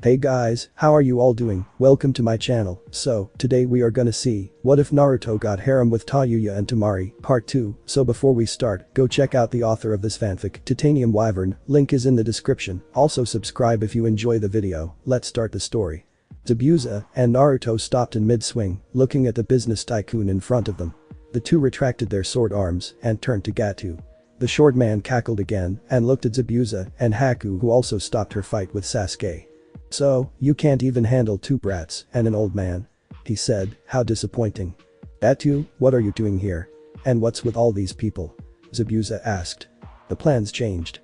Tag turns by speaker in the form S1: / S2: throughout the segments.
S1: Hey guys, how are you all doing? Welcome to my channel. So, today we are gonna see, what if Naruto got harem with Tayuya and Temari, part 2. So before we start, go check out the author of this fanfic, TitaniumWyvern, link is in the description. Also subscribe if you enjoy the video. Let's start the story. Zabuza and Naruto stopped in mid-swing, looking at the business tycoon in front of them. The two retracted their sword arms and turned to Gato. The short man cackled again and looked at Zabuza and Haku, who also stopped her fight with Sasuke. "So, you can't even handle two brats and an old man?" he said. "How disappointing." "Gato, what are you doing here? And what's with all these people?" Zabuza asked. "The plans changed."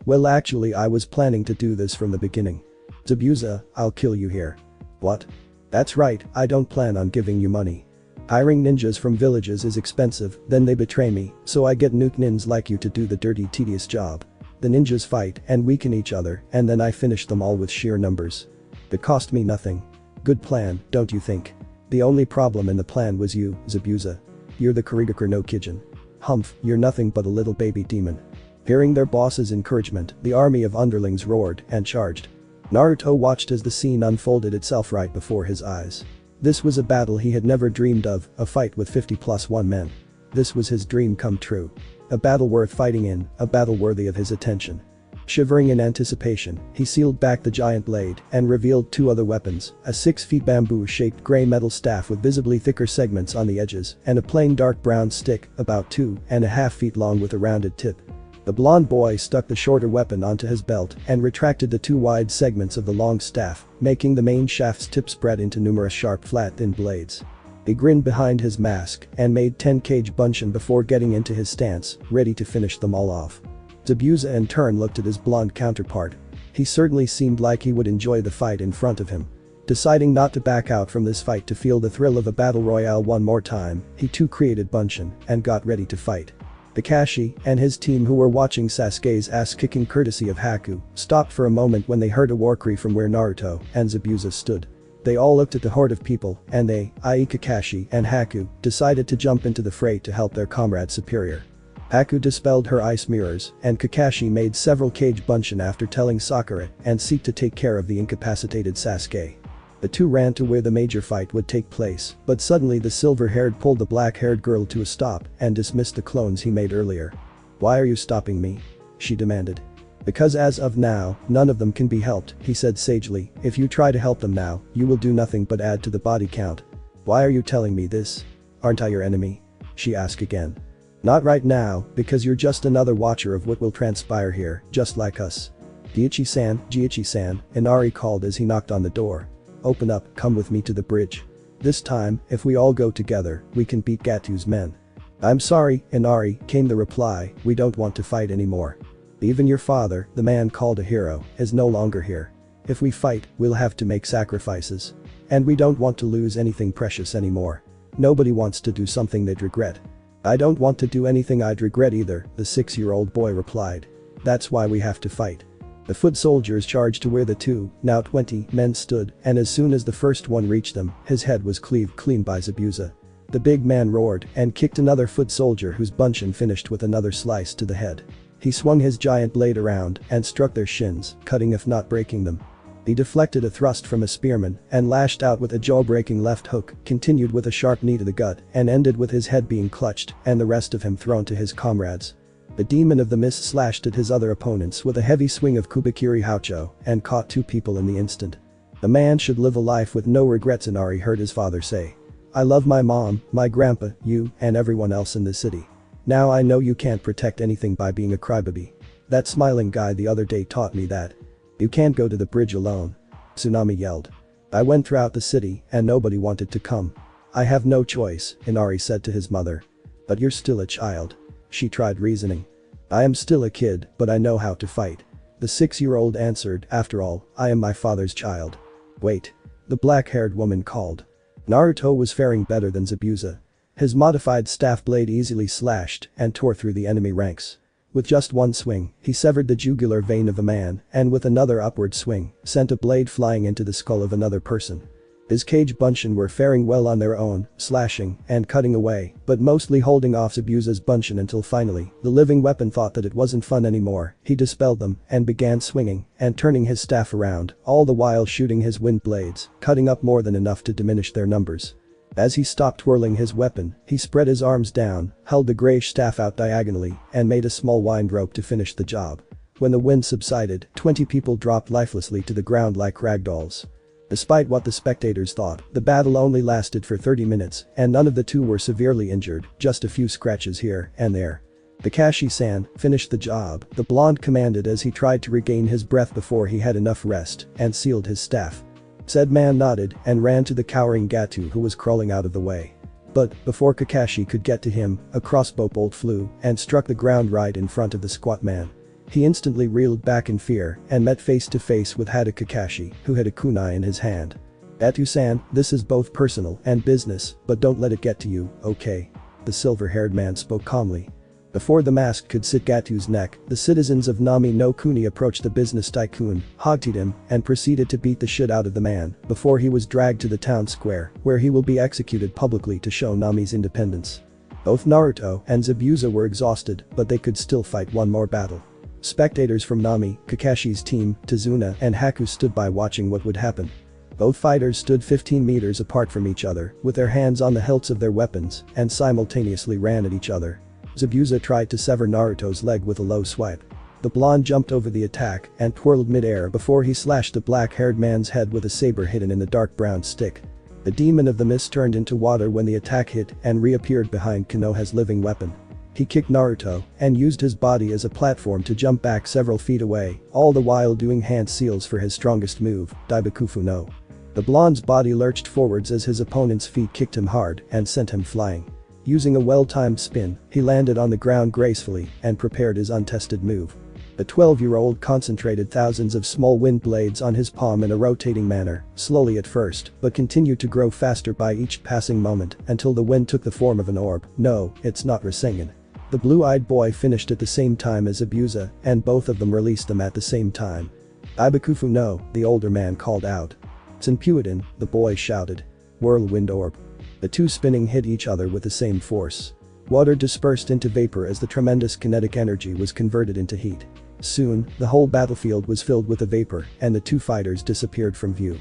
S1: Well actually I was planning to do this from the beginning." "Zabuza, I'll kill you here." "What?" "That's right, I don't plan on giving you money. Hiring ninjas from villages is expensive, then they betray me, so I get nuke nins like you to do the dirty tedious job. The ninjas fight and weaken each other and then I finish them all with sheer numbers. It cost me nothing. Good plan, don't you think? The only problem in the plan was you, Zabuza. You're the Kurigakure no Kijin. Humph, you're nothing but a little baby demon." Hearing their boss's encouragement, the army of underlings roared and charged. Naruto watched as the scene unfolded itself right before his eyes. This was a battle he had never dreamed of, a fight with 50+1 men. This was his dream come true. A battle worth fighting in, a battle worthy of his attention. Shivering in anticipation, he sealed back the giant blade and revealed two other weapons, a 6-foot bamboo-shaped gray metal staff with visibly thicker segments on the edges and a plain dark brown stick, about 2.5 feet long with a rounded tip. The blonde boy stuck the shorter weapon onto his belt and retracted the two wide segments of the long staff, making the main shaft's tip spread into numerous sharp flat thin blades. He grinned behind his mask and made 10 kg bunshin before getting into his stance, ready to finish them all off. Zabuza in turn looked at his blonde counterpart. He certainly seemed like he would enjoy the fight in front of him. Deciding not to back out from this fight to feel the thrill of a battle royale one more time, he too created bunshin and got ready to fight. Kakashi and his team, who were watching Sasuke's ass-kicking courtesy of Haku, stopped for a moment when they heard a war cry from where Naruto and Zabuza stood. They all looked at the horde of people and they, i.e. Kakashi and Haku, decided to jump into the fray to help their comrade superior. Haku dispelled her ice mirrors and Kakashi made several kg bunshin after telling Sakura and seek to take care of the incapacitated Sasuke. The two ran to where the major fight would take place, but suddenly the silver-haired pulled the black-haired girl to a stop and dismissed the clones he made earlier. "Why are you stopping me?" she demanded. "Because as of now, none of them can be helped," he said sagely. "If you try to help them now, you will do nothing but add to the body count." "Why are you telling me this? Aren't I your enemy?" she asked again. "Not right now, because you're just another watcher of what will transpire here, just like us." Jiichi-san, Inari called as he knocked on the door. "Open up, come with me to the bridge. This time, if we all go together, we can beat Gato's men." "I'm sorry, Inari," came the reply, "we don't want to fight anymore. Even your father, the man called a hero, is no longer here. If we fight, we'll have to make sacrifices. And we don't want to lose anything precious anymore. Nobody wants to do something they'd regret." "I don't want to do anything I'd regret either," the 6-year-old boy replied. "That's why we have to fight." The foot soldiers charged to where the two, now 20, men stood, and as soon as the first one reached them, his head was cleaved clean by Zabuza. The big man roared and kicked another foot soldier whose bunshin finished with another slice to the head. He swung his giant blade around and struck their shins, cutting if not breaking them. He deflected a thrust from a spearman and lashed out with a jaw-breaking left hook, continued with a sharp knee to the gut, and ended with his head being clutched and the rest of him thrown to his comrades. The demon of the mist slashed at his other opponents with a heavy swing of Kubikiri Haucho and caught two people in the instant. "A man should live a life with no regrets," Inari heard his father say. "I love my mom, my grandpa, you, and everyone else in the city. Now I know you can't protect anything by being a crybaby. That smiling guy the other day taught me that. You can't go to the bridge alone." Tsunade yelled. "I went throughout the city and nobody wanted to come. I have no choice," Inari said to his mother. "But you're still a child." She tried reasoning. "I am still a kid, but I know how to fight." The 6-year-old answered, "After all, I am my father's child." "Wait." The black-haired woman called. Naruto was faring better than Zabuza. His modified staff blade easily slashed and tore through the enemy ranks. With just one swing, he severed the jugular vein of a man and with another upward swing, sent a blade flying into the skull of another person. His cage bunshin were faring well on their own, slashing and cutting away, but mostly holding off Zabuza's bunshin until finally, the living weapon thought that it wasn't fun anymore. He dispelled them and began swinging and turning his staff around, all the while shooting his wind blades, cutting up more than enough to diminish their numbers. As he stopped twirling his weapon, he spread his arms down, held the grayish staff out diagonally, and made a small wind rope to finish the job. When the wind subsided, 20 people dropped lifelessly to the ground like ragdolls. Despite what the spectators thought, the battle only lasted for 30 minutes, and none of the two were severely injured, just a few scratches here and there. Kakashi-san, finish the job, the blonde commanded as he tried to regain his breath before he had enough rest, and sealed his staff. Said man nodded and ran to the cowering Gato who was crawling out of the way. But, before Kakashi could get to him, a crossbow bolt flew and struck the ground right in front of the squat man. He instantly reeled back in fear and met face to face with Hada Kakashi, who had a kunai in his hand. Gato-san, this is both personal and business, but don't let it get to you, okay? The silver-haired man spoke calmly. Before the mask could sit Gato's neck, the citizens of Nami no Kuni approached the business tycoon, hogtied him, and proceeded to beat the shit out of the man before he was dragged to the town square, where he will be executed publicly to show Nami's independence. Both Naruto and Zabuza were exhausted, but they could still fight one more battle. Spectators from Nami, Kakashi's team, Tsunade, and Haku stood by watching what would happen. Both fighters stood 15 meters apart from each other, with their hands on the hilts of their weapons, and simultaneously ran at each other. Zabuza tried to sever Naruto's leg with a low swipe. The blonde jumped over the attack and twirled mid-air before he slashed the black-haired man's head with a saber hidden in the dark brown stick. The demon of the mist turned into water when the attack hit and reappeared behind Konoha's living weapon. He kicked Naruto and used his body as a platform to jump back several feet away, all the while doing hand seals for his strongest move, Daibakufu no. The blonde's body lurched forwards as his opponent's feet kicked him hard and sent him flying. Using a well-timed spin, he landed on the ground gracefully and prepared his untested move. The 12-year-old concentrated thousands of small wind blades on his palm in a rotating manner, slowly at first, but continued to grow faster by each passing moment until the wind took the form of an orb. No, it's not Rasengan. The blue-eyed boy finished at the same time as Zabuza, and both of them released them at the same time. Daibakufu no, the older man called out. Senpuiden, the boy shouted. Whirlwind orb. The two spinning hit each other with the same force. Water dispersed into vapor as the tremendous kinetic energy was converted into heat. Soon, the whole battlefield was filled with the vapor, and the two fighters disappeared from view.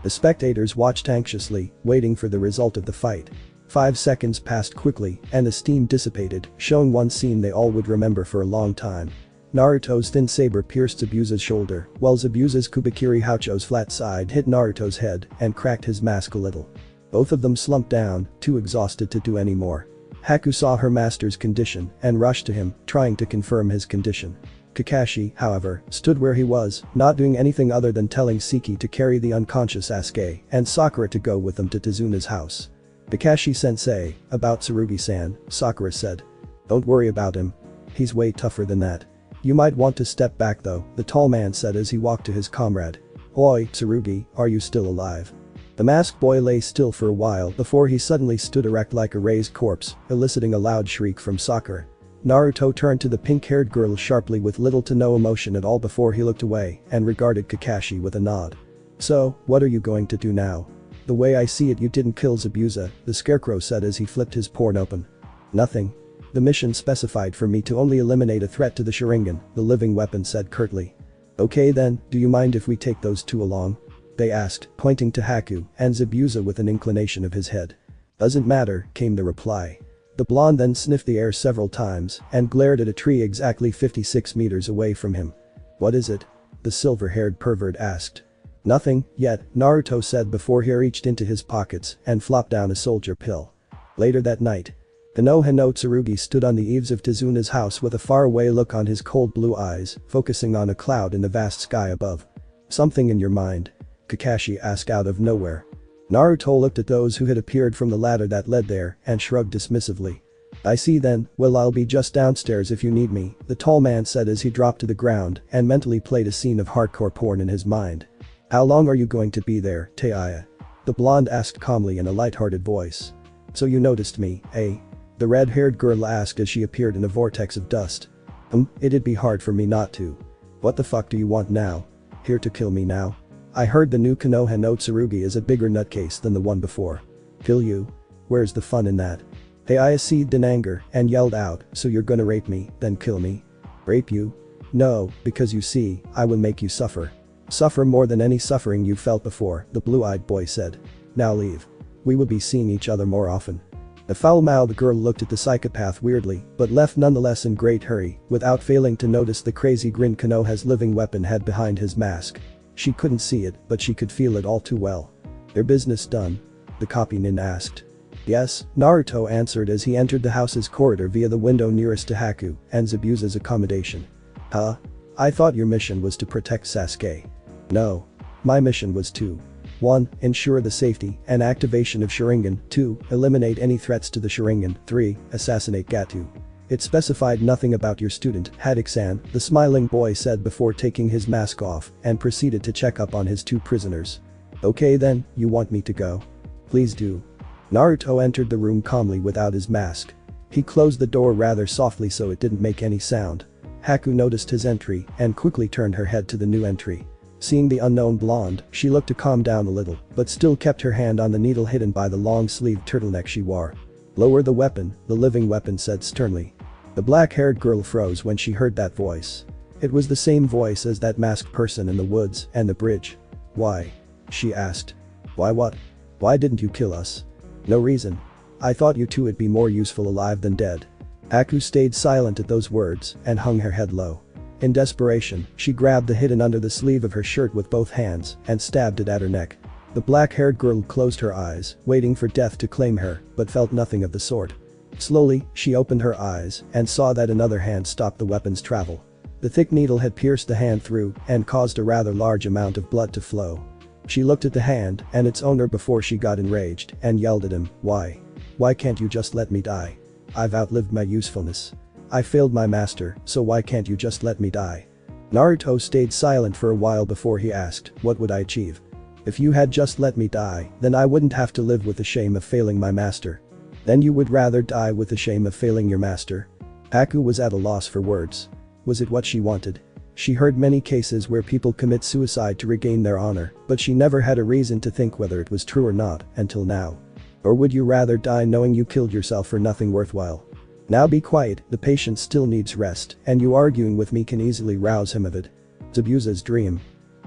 S1: The spectators watched anxiously, waiting for the result of the fight. 5 seconds passed quickly, and the steam dissipated, showing one scene they all would remember for a long time. Naruto's thin saber pierced Zabuza's shoulder, while Zabuza's Kubikiri Haucho's flat side hit Naruto's head and cracked his mask a little. Both of them slumped down, too exhausted to do any more. Haku saw her master's condition and rushed to him, trying to confirm his condition. Kakashi, however, stood where he was, not doing anything other than telling Seki to carry the unconscious Sasuke and Sakura to go with them to Tsunade's house. Kakashi-sensei, about Tsurugi-san, Sakura said. Don't worry about him. He's way tougher than that. You might want to step back though, the tall man said as he walked to his comrade. Oi, Tsurugi, are you still alive? The masked boy lay still for a while before he suddenly stood erect like a raised corpse, eliciting a loud shriek from Sakura. Naruto turned to the pink-haired girl sharply with little to no emotion at all before he looked away and regarded Kakashi with a nod. So, what are you going to do now? The way I see it, you didn't kill Zabuza, the scarecrow said as he flipped his porn open. Nothing. The mission specified for me to only eliminate a threat to the Sharingan, the living weapon said curtly. Okay then, do you mind if we take those two along? They asked, pointing to Haku and Zabuza with an inclination of his head. Doesn't matter, came the reply. The blonde then sniffed the air several times and glared at a tree exactly 56 meters away from him. What is it? The silver-haired pervert asked. Nothing, yet, Naruto said before he reached into his pockets and flopped down a soldier pill. Later that night, Konoha no Tsurugi stood on the eaves of Tsunade's house with a faraway look on his cold blue eyes, focusing on a cloud in the vast sky above. Something in your mind? Kakashi asked out of nowhere. Naruto looked at those who had appeared from the ladder that led there and shrugged dismissively. I see then, well I'll be just downstairs if you need me, the tall man said as he dropped to the ground and mentally played a scene of hardcore porn in his mind. How long are you going to be there, Tayuya? The blonde asked calmly in a light-hearted voice. So you noticed me, eh? The red-haired girl asked as she appeared in a vortex of dust. It'd be hard for me not to. What the fuck do you want now? Here to kill me now? I heard the new Konoha no Tsurugi is a bigger nutcase than the one before. Kill you? Where's the fun in that? I seethed in anger and yelled out, so you're gonna rape me, then kill me? Rape you? No, because you see, I will make you suffer. Suffer more than any suffering you've felt before, the blue-eyed boy said. Now leave. We will be seeing each other more often. The foul-mouthed girl looked at the psychopath weirdly, but left nonetheless in great hurry, without failing to notice the crazy grin Konoha's living weapon had behind his mask. She couldn't see it, but she could feel it all too well. Their business done? The copy nin asked. Yes, Naruto answered as he entered the house's corridor via the window nearest to Haku and Zabuza's accommodation. Huh? I thought your mission was to protect Sasuke. No. My mission was to 1. Ensure the safety and activation of Sharingan. 2. Eliminate any threats to the Sharingan. 3. Assassinate Gato. It specified nothing about your student, Haddock-san, the smiling boy said before taking his mask off and proceeded to check up on his 2 prisoners. Okay then, you want me to go? Please do. Naruto entered the room calmly without his mask. He closed the door rather softly so it didn't make any sound. Haku noticed his entry and quickly turned her head to the new entry. Seeing the unknown blonde, she looked to calm down a little, but still kept her hand on the needle hidden by the long-sleeved turtleneck she wore. Lower the weapon, the living weapon said sternly. The black-haired girl froze when she heard that voice. It was the same voice as that masked person in the woods and the bridge. Why? She asked. Why what? Why didn't you kill us? No reason. I thought you two would be more useful alive than dead. Haku stayed silent at those words and hung her head low. In desperation, she grabbed the hidden under the sleeve of her shirt with both hands and stabbed it at her neck. The black-haired girl closed her eyes, waiting for death to claim her, but felt nothing of the sort. Slowly, she opened her eyes and saw that another hand stopped the weapon's travel. The thick needle had pierced the hand through and caused a rather large amount of blood to flow. She looked at the hand and its owner before she got enraged and yelled at him, Why? Why can't you just let me die? I've outlived my usefulness. I failed my master, so why can't you just let me die? Naruto stayed silent for a while before he asked, what would I achieve? If you had just let me die, then I wouldn't have to live with the shame of failing my master. Then you would rather die with the shame of failing your master? Haku was at a loss for words. Was it what she wanted? She heard many cases where people commit suicide to regain their honor, but she never had a reason to think whether it was true or not, until now. Or would you rather die knowing you killed yourself for nothing worthwhile? Now be quiet, the patient still needs rest, and you arguing with me can easily rouse him of it. Zabuza's dream.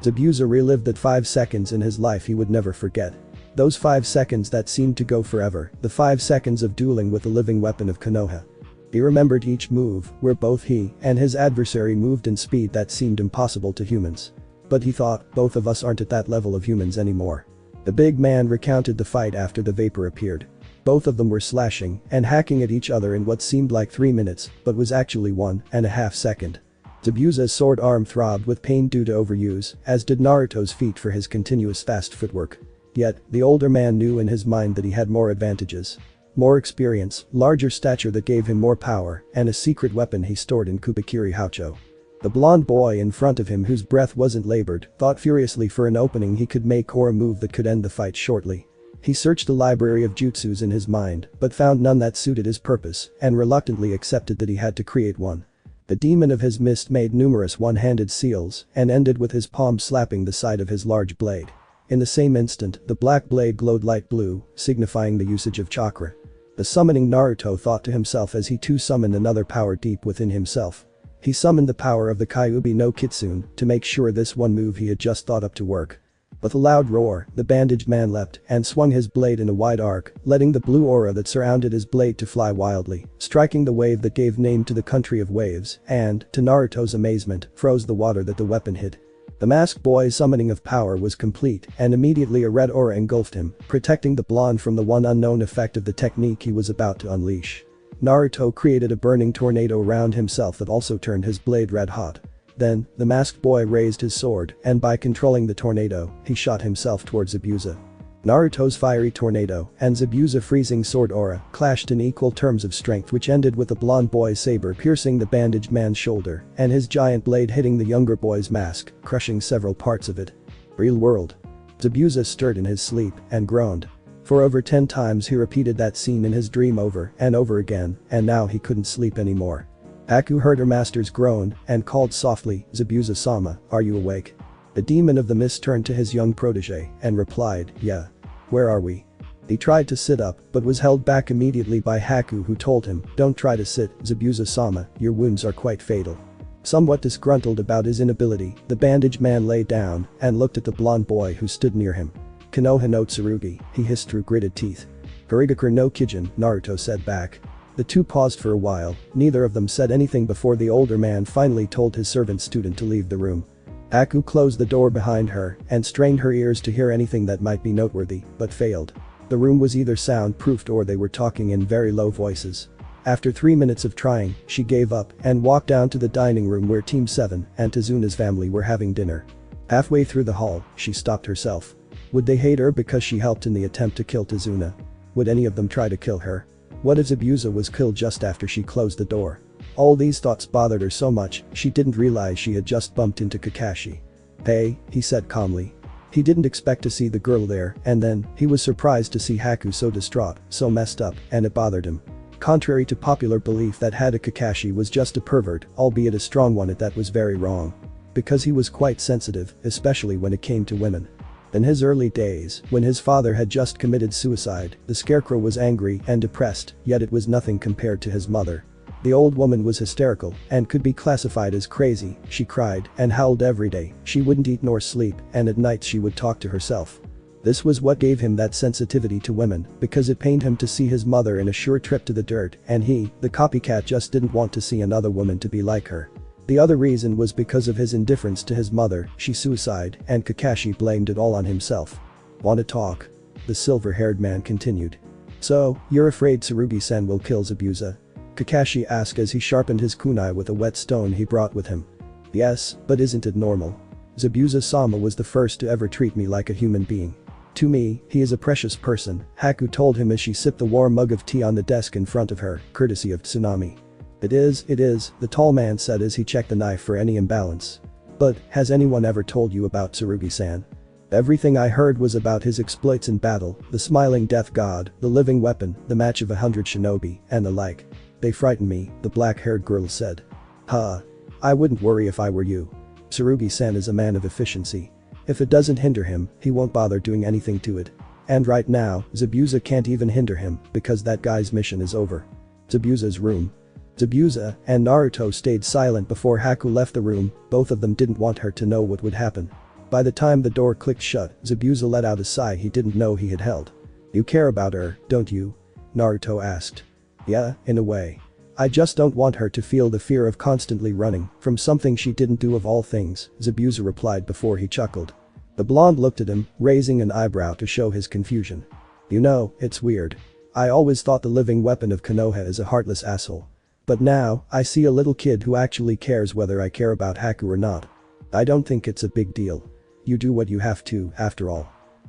S1: Zabuza relived that 5 seconds in his life he would never forget. Those 5 seconds that seemed to go forever, the 5 seconds of dueling with the living weapon of Konoha. He remembered each move, where both he and his adversary moved in speed that seemed impossible to humans. But he thought, both of us aren't at that level of humans anymore. The big man recounted the fight after the vapor appeared. Both of them were slashing and hacking at each other in what seemed like 3 minutes, but was actually 1.5 seconds. Zabuza's sword arm throbbed with pain due to overuse, as did Naruto's feet for his continuous fast footwork. Yet, the older man knew in his mind that he had more advantages. More experience, larger stature that gave him more power, and a secret weapon he stored in Kubikiri Haucho. The blonde boy in front of him whose breath wasn't labored, thought furiously for an opening he could make or a move that could end the fight shortly. He searched the library of jutsus in his mind, but found none that suited his purpose, and reluctantly accepted that he had to create one. The demon of his mist made numerous one-handed seals, and ended with his palm slapping the side of his large blade. In the same instant, the black blade glowed light blue, signifying the usage of chakra. The summoning Naruto thought to himself as he too summoned another power deep within himself. He summoned the power of the Kyuubi no Kitsune to make sure this one move he had just thought up to work. With a loud roar, the bandaged man leapt and swung his blade in a wide arc, letting the blue aura that surrounded his blade to fly wildly, striking the wave that gave name to the country of waves and, to Naruto's amazement, froze the water that the weapon hit. The masked boy's summoning of power was complete and immediately a red aura engulfed him, protecting the blonde from the one unknown effect of the technique he was about to unleash. Naruto created a burning tornado around himself that also turned his blade red hot. Then, the masked boy raised his sword and by controlling the tornado, he shot himself towards Zabuza. Naruto's fiery tornado and Zabuza's freezing sword aura clashed in equal terms of strength which ended with the blonde boy's saber piercing the bandaged man's shoulder and his giant blade hitting the younger boy's mask, crushing several parts of it. Real world. Zabuza stirred in his sleep and groaned. For over 10 times he repeated that scene in his dream over and over again, and now he couldn't sleep anymore. Haku heard her master's groan and called softly, Zabuza-sama, are you awake? The demon of the mist turned to his young protege and replied, "Yeah. Where are we?" He tried to sit up but was held back immediately by Haku, who told him, "Don't try to sit, Zabuza-sama, your wounds are quite fatal." Somewhat disgruntled about his inability, the bandaged man lay down and looked at the blonde boy who stood near him. "Konoha no Tsurugi," he hissed through gritted teeth. "Harigakure no Kijin," Naruto said back. The two paused for a while, neither of them said anything before the older man finally told his servant student to leave the room. Haku closed the door behind her and strained her ears to hear anything that might be noteworthy, but failed. The room was either soundproofed or they were talking in very low voices. After 3 minutes of trying, she gave up and walked down to the dining room where Team 7 and Tazuna's family were having dinner. Halfway through the hall, she stopped herself. Would they hate her because she helped in the attempt to kill Tazuna? Would any of them try to kill her? What if Zabuza was killed just after she closed the door? All these thoughts bothered her so much, she didn't realize she had just bumped into Kakashi. "Hey," he said calmly. He didn't expect to see the girl there, and then, he was surprised to see Haku so distraught, so messed up, and it bothered him. Contrary to popular belief that Hada Kakashi was just a pervert, albeit a strong one, that was very wrong. Because he was quite sensitive, especially when it came to women. In his early days, when his father had just committed suicide, the scarecrow was angry and depressed, yet it was nothing compared to his mother. The old woman was hysterical and could be classified as crazy. She cried and howled every day, she wouldn't eat nor sleep, and at night she would talk to herself. This was what gave him that sensitivity to women, because it pained him to see his mother in a sure trip to the dirt, and he, the copycat, just didn't want to see another woman to be like her. The other reason was because of his indifference to his mother, she suicide, and Kakashi blamed it all on himself. "Want to talk?" the silver-haired man continued. "So, you're afraid Tsurugi-san will kill Zabuza?" Kakashi asked as he sharpened his kunai with a whetstone he brought with him. "Yes, but isn't it normal? Zabuza-sama was the first to ever treat me like a human being. To me, he is a precious person," Haku told him as she sipped the warm mug of tea on the desk in front of her, courtesy of Tsunami. It is, the tall man said as he checked the knife for any imbalance. "But, has anyone ever told you about Tsurugi-san?" "Everything I heard was about his exploits in battle, the smiling death god, the living weapon, the match of 100 shinobi, and the like. They frighten me," the black-haired girl said. "Huh. I wouldn't worry if I were you. Tsurugi-san is a man of efficiency. If it doesn't hinder him, he won't bother doing anything to it. And right now, Zabuza can't even hinder him because that guy's mission is over." Zabuza's room. Zabuza and Naruto stayed silent before Haku left the room, both of them didn't want her to know what would happen. By the time the door clicked shut, Zabuza let out a sigh he didn't know he had held. "You care about her, don't you?" Naruto asked. "Yeah, in a way. I just don't want her to feel the fear of constantly running from something she didn't do of all things," Zabuza replied before he chuckled. The blonde looked at him, raising an eyebrow to show his confusion. "You know, it's weird. I always thought the living weapon of Konoha is a heartless asshole. But now, I see a little kid who actually cares whether I care about Haku or not. I don't think it's a big deal. You do what you have to, after all."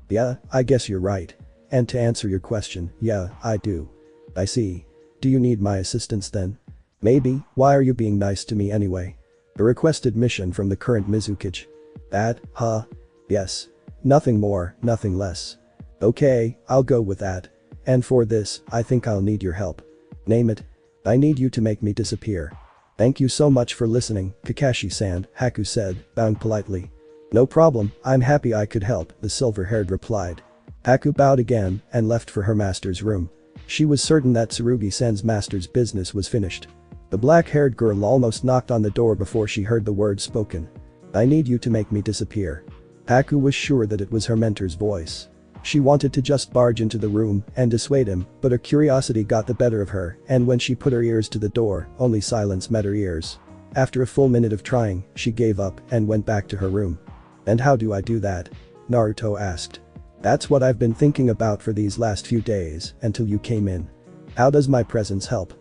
S1: "Yeah, I guess you're right. And to answer your question, yeah, I do." "I see. Do you need my assistance then?" "Maybe. Why are you being nice to me anyway?" "A requested mission from the current Mizuki." "That, huh?" "Yes. Nothing more, nothing less." "Okay, I'll go with that. And for this, I think I'll need your help." "Name it." "I need you to make me disappear." "Thank you so much for listening, Kakashi-san," Haku said, bowing politely. "No problem, I'm happy I could help," the silver-haired replied. Haku bowed again and left for her master's room. She was certain that Tsurugi-san's master's business was finished. The black-haired girl almost knocked on the door before she heard the words spoken. "I need you to make me disappear." Haku was sure that it was her mentor's voice. She wanted to just barge into the room and dissuade him, but her curiosity got the better of her, and when she put her ears to the door, only silence met her ears. After a full minute of trying, she gave up and went back to her room. "And how do I do that?" Naruto asked. "That's what I've been thinking about for these last few days, until you came in. How does my presence help?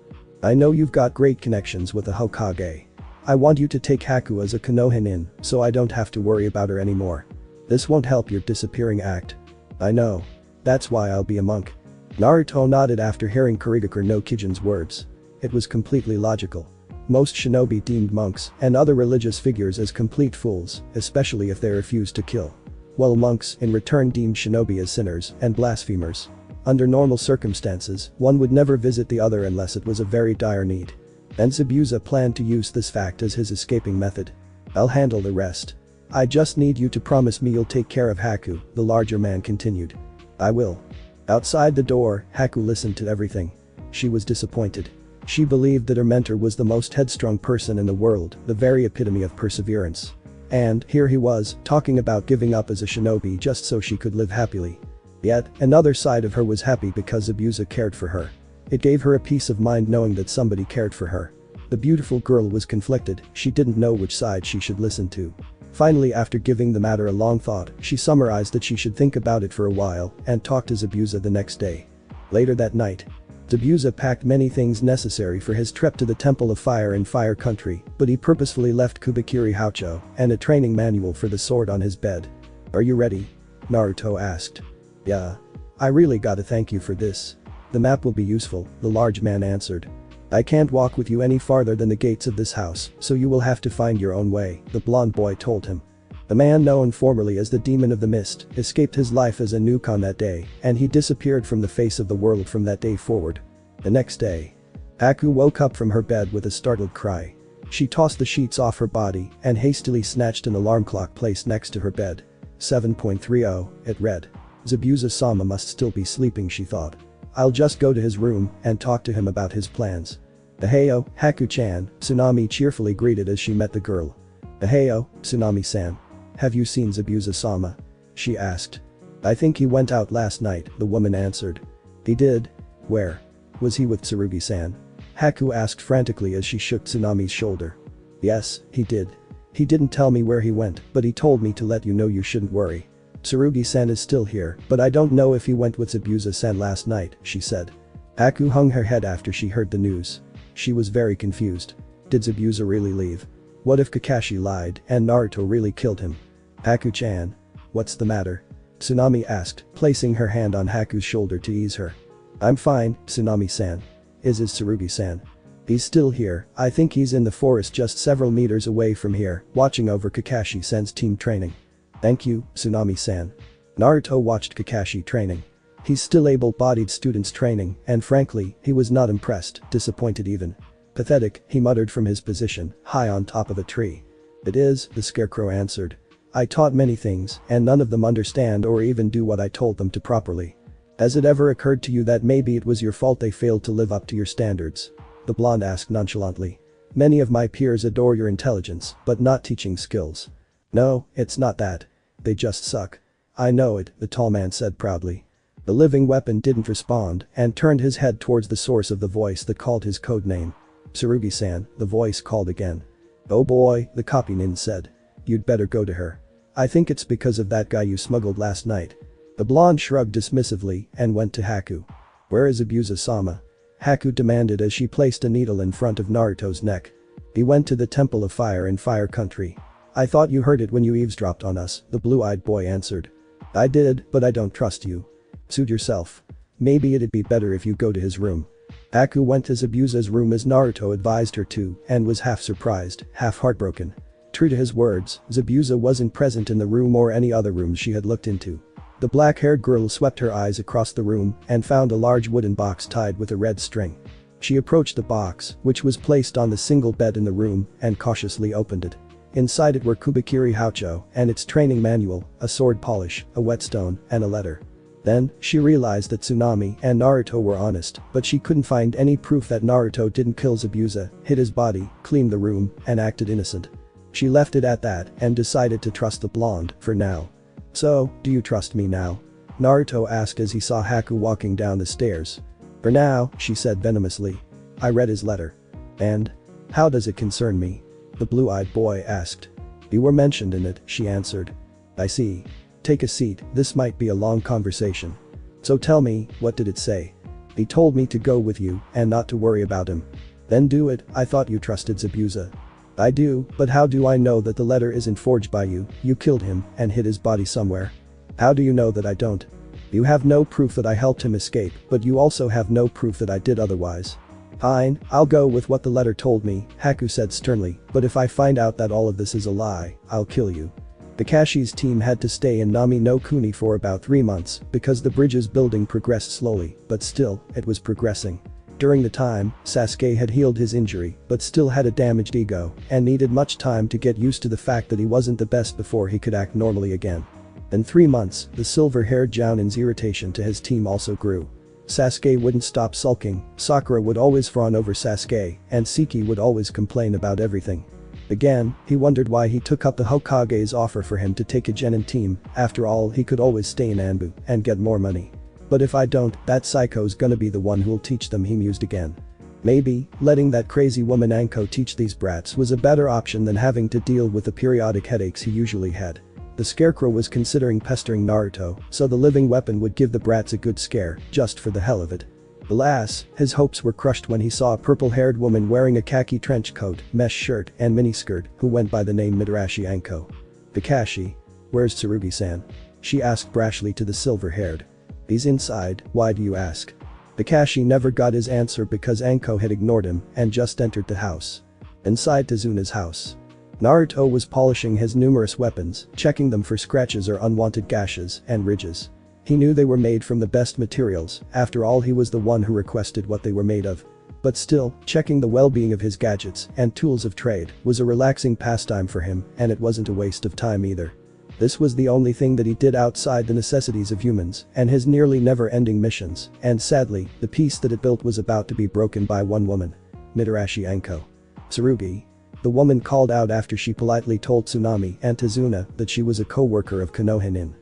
S1: I know you've got great connections with the Hokage. I want you to take Haku as a Konohan in, so I don't have to worry about her anymore. This won't help your disappearing act." "I know. That's why I'll be a monk." Naruto nodded after hearing Harigakure no Kijin's words. It was completely logical. Most shinobi deemed monks and other religious figures as complete fools, especially if they refused to kill. While monks in return deemed shinobi as sinners and blasphemers. Under normal circumstances, one would never visit the other unless it was a very dire need. And Zabuza planned to use this fact as his escaping method. "I'll handle the rest." I just need you to promise me you'll take care of Haku, the larger man continued. I will. Outside the door, Haku listened to everything. She was disappointed. She believed that her mentor was the most headstrong person in the world, the very epitome of perseverance. And here he was, talking about giving up as a shinobi just so she could live happily. Yet, another side of her was happy because Zabuza cared for her. It gave her a peace of mind knowing that somebody cared for her. The beautiful girl was conflicted, she didn't know which side she should listen to. Finally, after giving the matter a long thought, she summarized that she should think about it for a while and talk to Zabuza the next day. Later that night, Zabuza packed many things necessary for his trip to the Temple of Fire in Fire Country, but he purposefully left Kubikiri Houcho and a training manual for the sword on his bed. Are you ready? Naruto asked. Yeah. I really gotta thank you for this. The map will be useful, the large man answered. I can't walk with you any farther than the gates of this house, so you will have to find your own way, the blonde boy told him. The man known formerly as the Demon of the Mist escaped his life as a newcon that day, and he disappeared from the face of the world from that day forward. The next day, Haku woke up from her bed with a startled cry. She tossed the sheets off her body and hastily snatched an alarm clock placed next to her bed. 7.30, it read. Zabuza-sama must still be sleeping, she thought. I'll just go to his room and talk to him about his plans. Aheyo, Haku-chan, Tsunade cheerfully greeted as she met the girl. Aheyo, Tsunade-san. Have you seen Zabuza-sama? She asked. I think he went out last night, the woman answered. He did? Where? Was he with Tsurugi-san? Haku asked frantically as she shook Tsunade's shoulder. Yes, he did. He didn't tell me where he went, but he told me to let you know you shouldn't worry. Tsurugi-san is still here, but I don't know if he went with Zabuza-san last night, she said. Haku hung her head after she heard the news. She was very confused. Did Zabuza really leave? What if Kakashi lied and Naruto really killed him? Haku-chan. What's the matter? Tsunade asked, placing her hand on Haku's shoulder to ease her. I'm fine, Tsunade-san. Is Tsurugi-san? He's still here, I think he's in the forest just several meters away from here, watching over Kakashi-san's team training. Thank you, Tsunade-san. Naruto watched Kakashi training. He's still able-bodied students training, and frankly, he was not impressed, disappointed even. Pathetic, he muttered from his position, high on top of a tree. It is, the scarecrow answered. I taught many things, and none of them understand or even do what I told them to properly. Has it ever occurred to you that maybe it was your fault they failed to live up to your standards? The blonde asked nonchalantly. Many of my peers adore your intelligence, but not teaching skills. No, it's not that. They just suck. I know it, the tall man said proudly. The living weapon didn't respond and turned his head towards the source of the voice that called his code name. Tsurugi-san, the voice called again. Oh boy, the copy nin said. You'd better go to her. I think it's because of that guy you smuggled last night. The blonde shrugged dismissively and went to Haku. Where is Zabuza-sama? Haku demanded as she placed a needle in front of Naruto's neck. He went to the Temple of Fire in Fire Country. I thought you heard it when you eavesdropped on us, the blue-eyed boy answered. I did, but I don't trust you. Suit yourself. Maybe it'd be better if you go to his room. Haku went to Zabuza's room as Naruto advised her to and was half surprised, half heartbroken. True to his words, Zabuza wasn't present in the room or any other rooms she had looked into. The black-haired girl swept her eyes across the room and found a large wooden box tied with a red string. She approached the box, which was placed on the single bed in the room, and cautiously opened it. Inside it were Kubikiri Houcho and its training manual, a sword polish, a whetstone, and a letter. Then, she realized that Tsunade and Naruto were honest, but she couldn't find any proof that Naruto didn't kill Zabuza, hid his body, cleaned the room, and acted innocent. She left it at that and decided to trust the blonde, for now. So, do you trust me now? Naruto asked as he saw Haku walking down the stairs. For now, she said venomously. I read his letter. And? How does it concern me? The blue-eyed boy asked. You were mentioned in it, she answered. I see. Take a seat, this might be a long conversation. So tell me, what did it say? He told me to go with you and not to worry about him. Then do it, I thought you trusted Zabuza. I do, but how do I know that the letter isn't forged by you? You killed him and hid his body somewhere. How do you know that I don't? You have no proof that I helped him escape, but you also have no proof that I did otherwise. Fine, I'll go with what the letter told me, Haku said sternly, but if I find out that all of this is a lie, I'll kill you. Kakashi's team had to stay in Nami no Kuni for about 3 months because the bridge's building progressed slowly, but still, it was progressing. During the time, Sasuke had healed his injury but still had a damaged ego and needed much time to get used to the fact that he wasn't the best before he could act normally again. In 3 months, the silver-haired Jounin's irritation to his team also grew. Sasuke wouldn't stop sulking, Sakura would always fawn over Sasuke, and Siki would always complain about everything. Again, he wondered why he took up the Hokage's offer for him to take a genin team. After all, he could always stay in Anbu and get more money. But if I don't, that psycho's gonna be the one who'll teach them, he mused again. Maybe, letting that crazy woman Anko teach these brats was a better option than having to deal with the periodic headaches he usually had. The scarecrow was considering pestering Naruto, so the living weapon would give the brats a good scare, just for the hell of it. Alas, his hopes were crushed when he saw a purple-haired woman wearing a khaki trench coat, mesh shirt, and miniskirt, who went by the name Midarashi Anko. "Kakashi? Where's Tsurugi-san?" she asked brashly to the silver-haired. "He's inside, why do you ask?" Kakashi never got his answer because Anko had ignored him and just entered the house. Inside Tazuna's house, Naruto was polishing his numerous weapons, checking them for scratches or unwanted gashes and ridges. He knew they were made from the best materials, after all he was the one who requested what they were made of. But still, checking the well-being of his gadgets and tools of trade was a relaxing pastime for him, and it wasn't a waste of time either. This was the only thing that he did outside the necessities of humans and his nearly never-ending missions, and sadly, the peace that it built was about to be broken by one woman. Midarashi Anko. "Tsurugi?" The woman called out after she politely told Tsunade and Tazuna that she was a co-worker of Konoha Nin.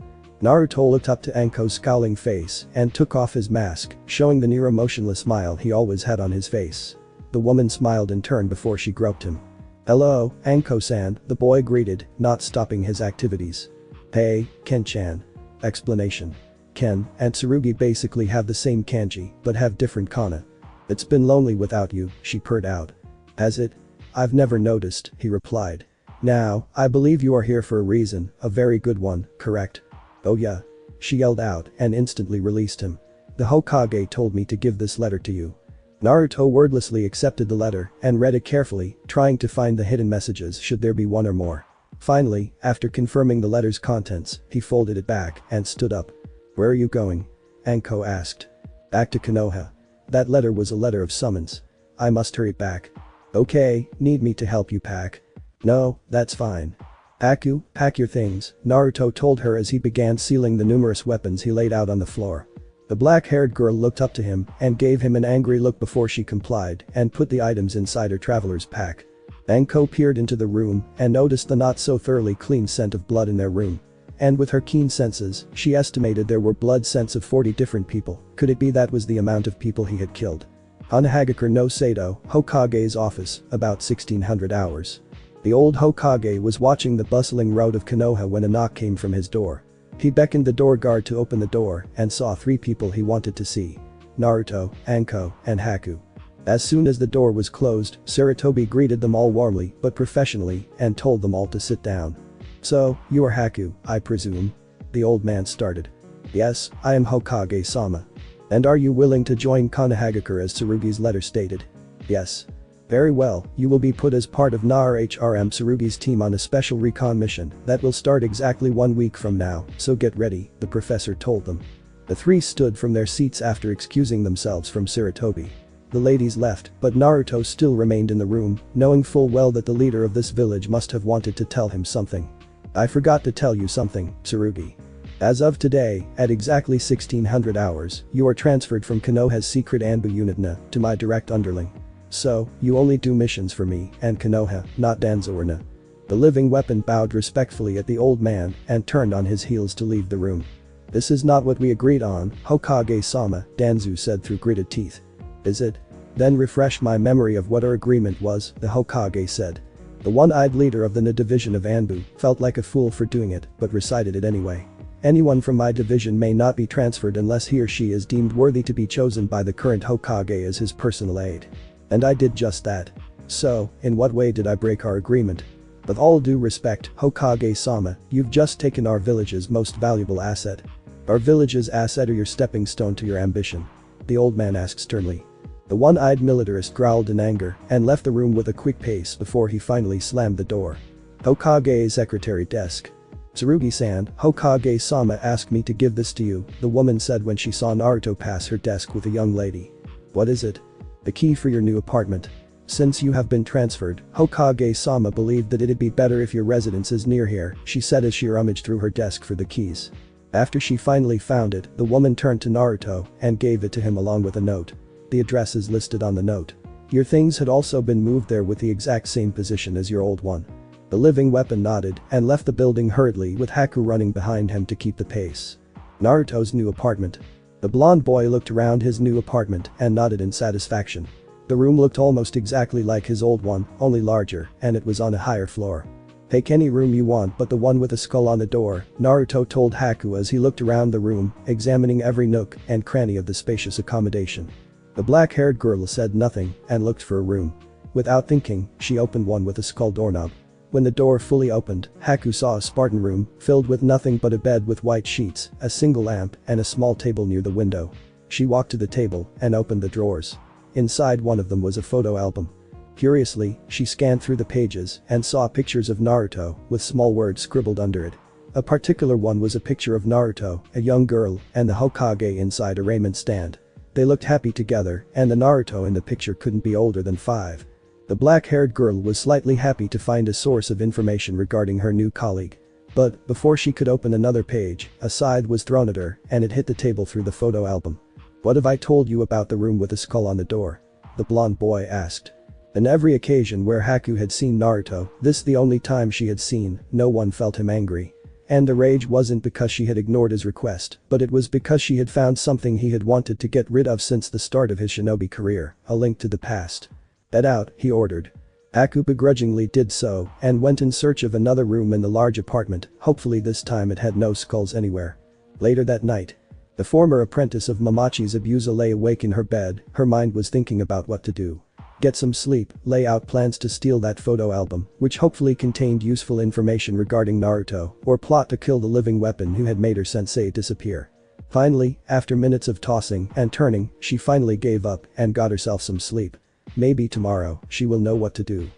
S1: Naruto looked up to Anko's scowling face and took off his mask, showing the near-emotionless smile he always had on his face. The woman smiled in turn before she groped him. "Hello, Anko-san," the boy greeted, not stopping his activities. "Hey, Ken-chan." Explanation. Ken and Tsurugi basically have the same kanji, but have different kana. "It's been lonely without you," she purred out. "Has it? I've never noticed," he replied. "Now, I believe you are here for a reason, a very good one, correct?" "Oh yeah," she yelled out and instantly released him. "The Hokage told me to give this letter to you." Naruto wordlessly accepted the letter and read it carefully, trying to find the hidden messages should there be one or more. Finally, after confirming the letter's contents, he folded it back and stood up. "Where are you going?" Anko asked. "Back to Konoha." That letter was a letter of summons. "I must hurry back." "Okay, need me to help you pack?" "No, that's fine." "Aku, pack your things," Naruto told her as he began sealing the numerous weapons he laid out on the floor. The black-haired girl looked up to him and gave him an angry look before she complied and put the items inside her traveler's pack. Anko peered into the room and noticed the not-so-thoroughly clean scent of blood in their room. And with her keen senses, she estimated there were blood scents of 40 different people. Could it be that was the amount of people he had killed? Konohagakure no Sato, Hokage's office, about 1600 hours. The old Hokage was watching the bustling road of Konoha when a knock came from his door. He beckoned the door guard to open the door and saw 3 people he wanted to see. Naruto, Anko, and Haku. As soon as the door was closed, Sarutobi greeted them all warmly but professionally and told them all to sit down. "So, you are Haku, I presume?" The old man started. "Yes, I am Hokage-sama." "And are you willing to join Konohagakure as Tsurugi's letter stated?" "Yes." "Very well, you will be put as part of Naruto Tsurugi's team on a special recon mission that will start exactly 1 week from now, so get ready," the professor told them. The 3 stood from their seats after excusing themselves from Sarutobi. The ladies left, but Naruto still remained in the room, knowing full well that the leader of this village must have wanted to tell him something. "I forgot to tell you something, Tsurugi. As of today, at exactly 1600 hours, you are transferred from Konoha's secret Anbu unit Na to my direct underling. So, you only do missions for me and Konoha, not Danzo or Na." The living weapon bowed respectfully at the old man and turned on his heels to leave the room. "This is not what we agreed on, Hokage-sama," Danzo said through gritted teeth. "Is it? Then refresh my memory of what our agreement was," the Hokage said. The one-eyed leader of the Na division of Anbu felt like a fool for doing it but recited it anyway. "Anyone from my division may not be transferred unless he or she is deemed worthy to be chosen by the current Hokage as his personal aide. And I did just that. So, in what way did I break our agreement? With all due respect, Hokage-sama, you've just taken our village's most valuable asset. Our village's asset or your stepping stone to your ambition?" the old man asked sternly. The one-eyed militarist growled in anger and left the room with a quick pace before he finally slammed the door. Hokage's secretary desk. "Tsurugi-san, Hokage-sama asked me to give this to you," the woman said when she saw Naruto pass her desk with a young lady. "What is it?" The key for your new apartment. Since you have been transferred, Hokage-sama believed that it'd be better if your residence is near here, she said as she rummaged through her desk for the keys. After she finally found it, the woman turned to Naruto and gave it to him along with a note. The address is listed on the note. Your things had also been moved there with the exact same position as your old one. The living weapon nodded and left the building hurriedly with Haku running behind him to keep the pace. Naruto's new apartment. The blonde boy looked around his new apartment and nodded in satisfaction. The room looked almost exactly like his old one, only larger, and it was on a higher floor. Take any room you want but the one with a skull on the door, Naruto told Haku as he looked around the room, examining every nook and cranny of the spacious accommodation. The black-haired girl said nothing and looked for a room. Without thinking, she opened one with a skull doorknob. When the door fully opened, Haku saw a Spartan room filled with nothing but a bed with white sheets, a single lamp, and a small table near the window. She walked to the table and opened the drawers. Inside one of them was a photo album. Curiously, she scanned through the pages and saw pictures of Naruto with small words scribbled under it. A particular one was a picture of Naruto, a young girl, and the Hokage inside a raiment stand. They looked happy together and the Naruto in the picture couldn't be older than 5. The black-haired girl was slightly happy to find a source of information regarding her new colleague. But, before she could open another page, a scythe was thrown at her and it hit the table through the photo album. What have I told you about the room with a skull on the door? The blonde boy asked. On every occasion where Haku had seen Naruto, this the only time she had seen, no one felt him angry. And the rage wasn't because she had ignored his request, but it was because she had found something he had wanted to get rid of since the start of his shinobi career, a link to the past. Get out, he ordered. Haku begrudgingly did so and went in search of another room in the large apartment, hopefully this time it had no skulls anywhere. Later that night. The former apprentice of Mamachi Zabuza lay awake in her bed, her mind was thinking about what to do. Get some sleep, lay out plans to steal that photo album, which hopefully contained useful information regarding Naruto, or plot to kill the living weapon who had made her sensei disappear. Finally, after minutes of tossing and turning, she finally gave up and got herself some sleep. Maybe tomorrow, she will know what to do.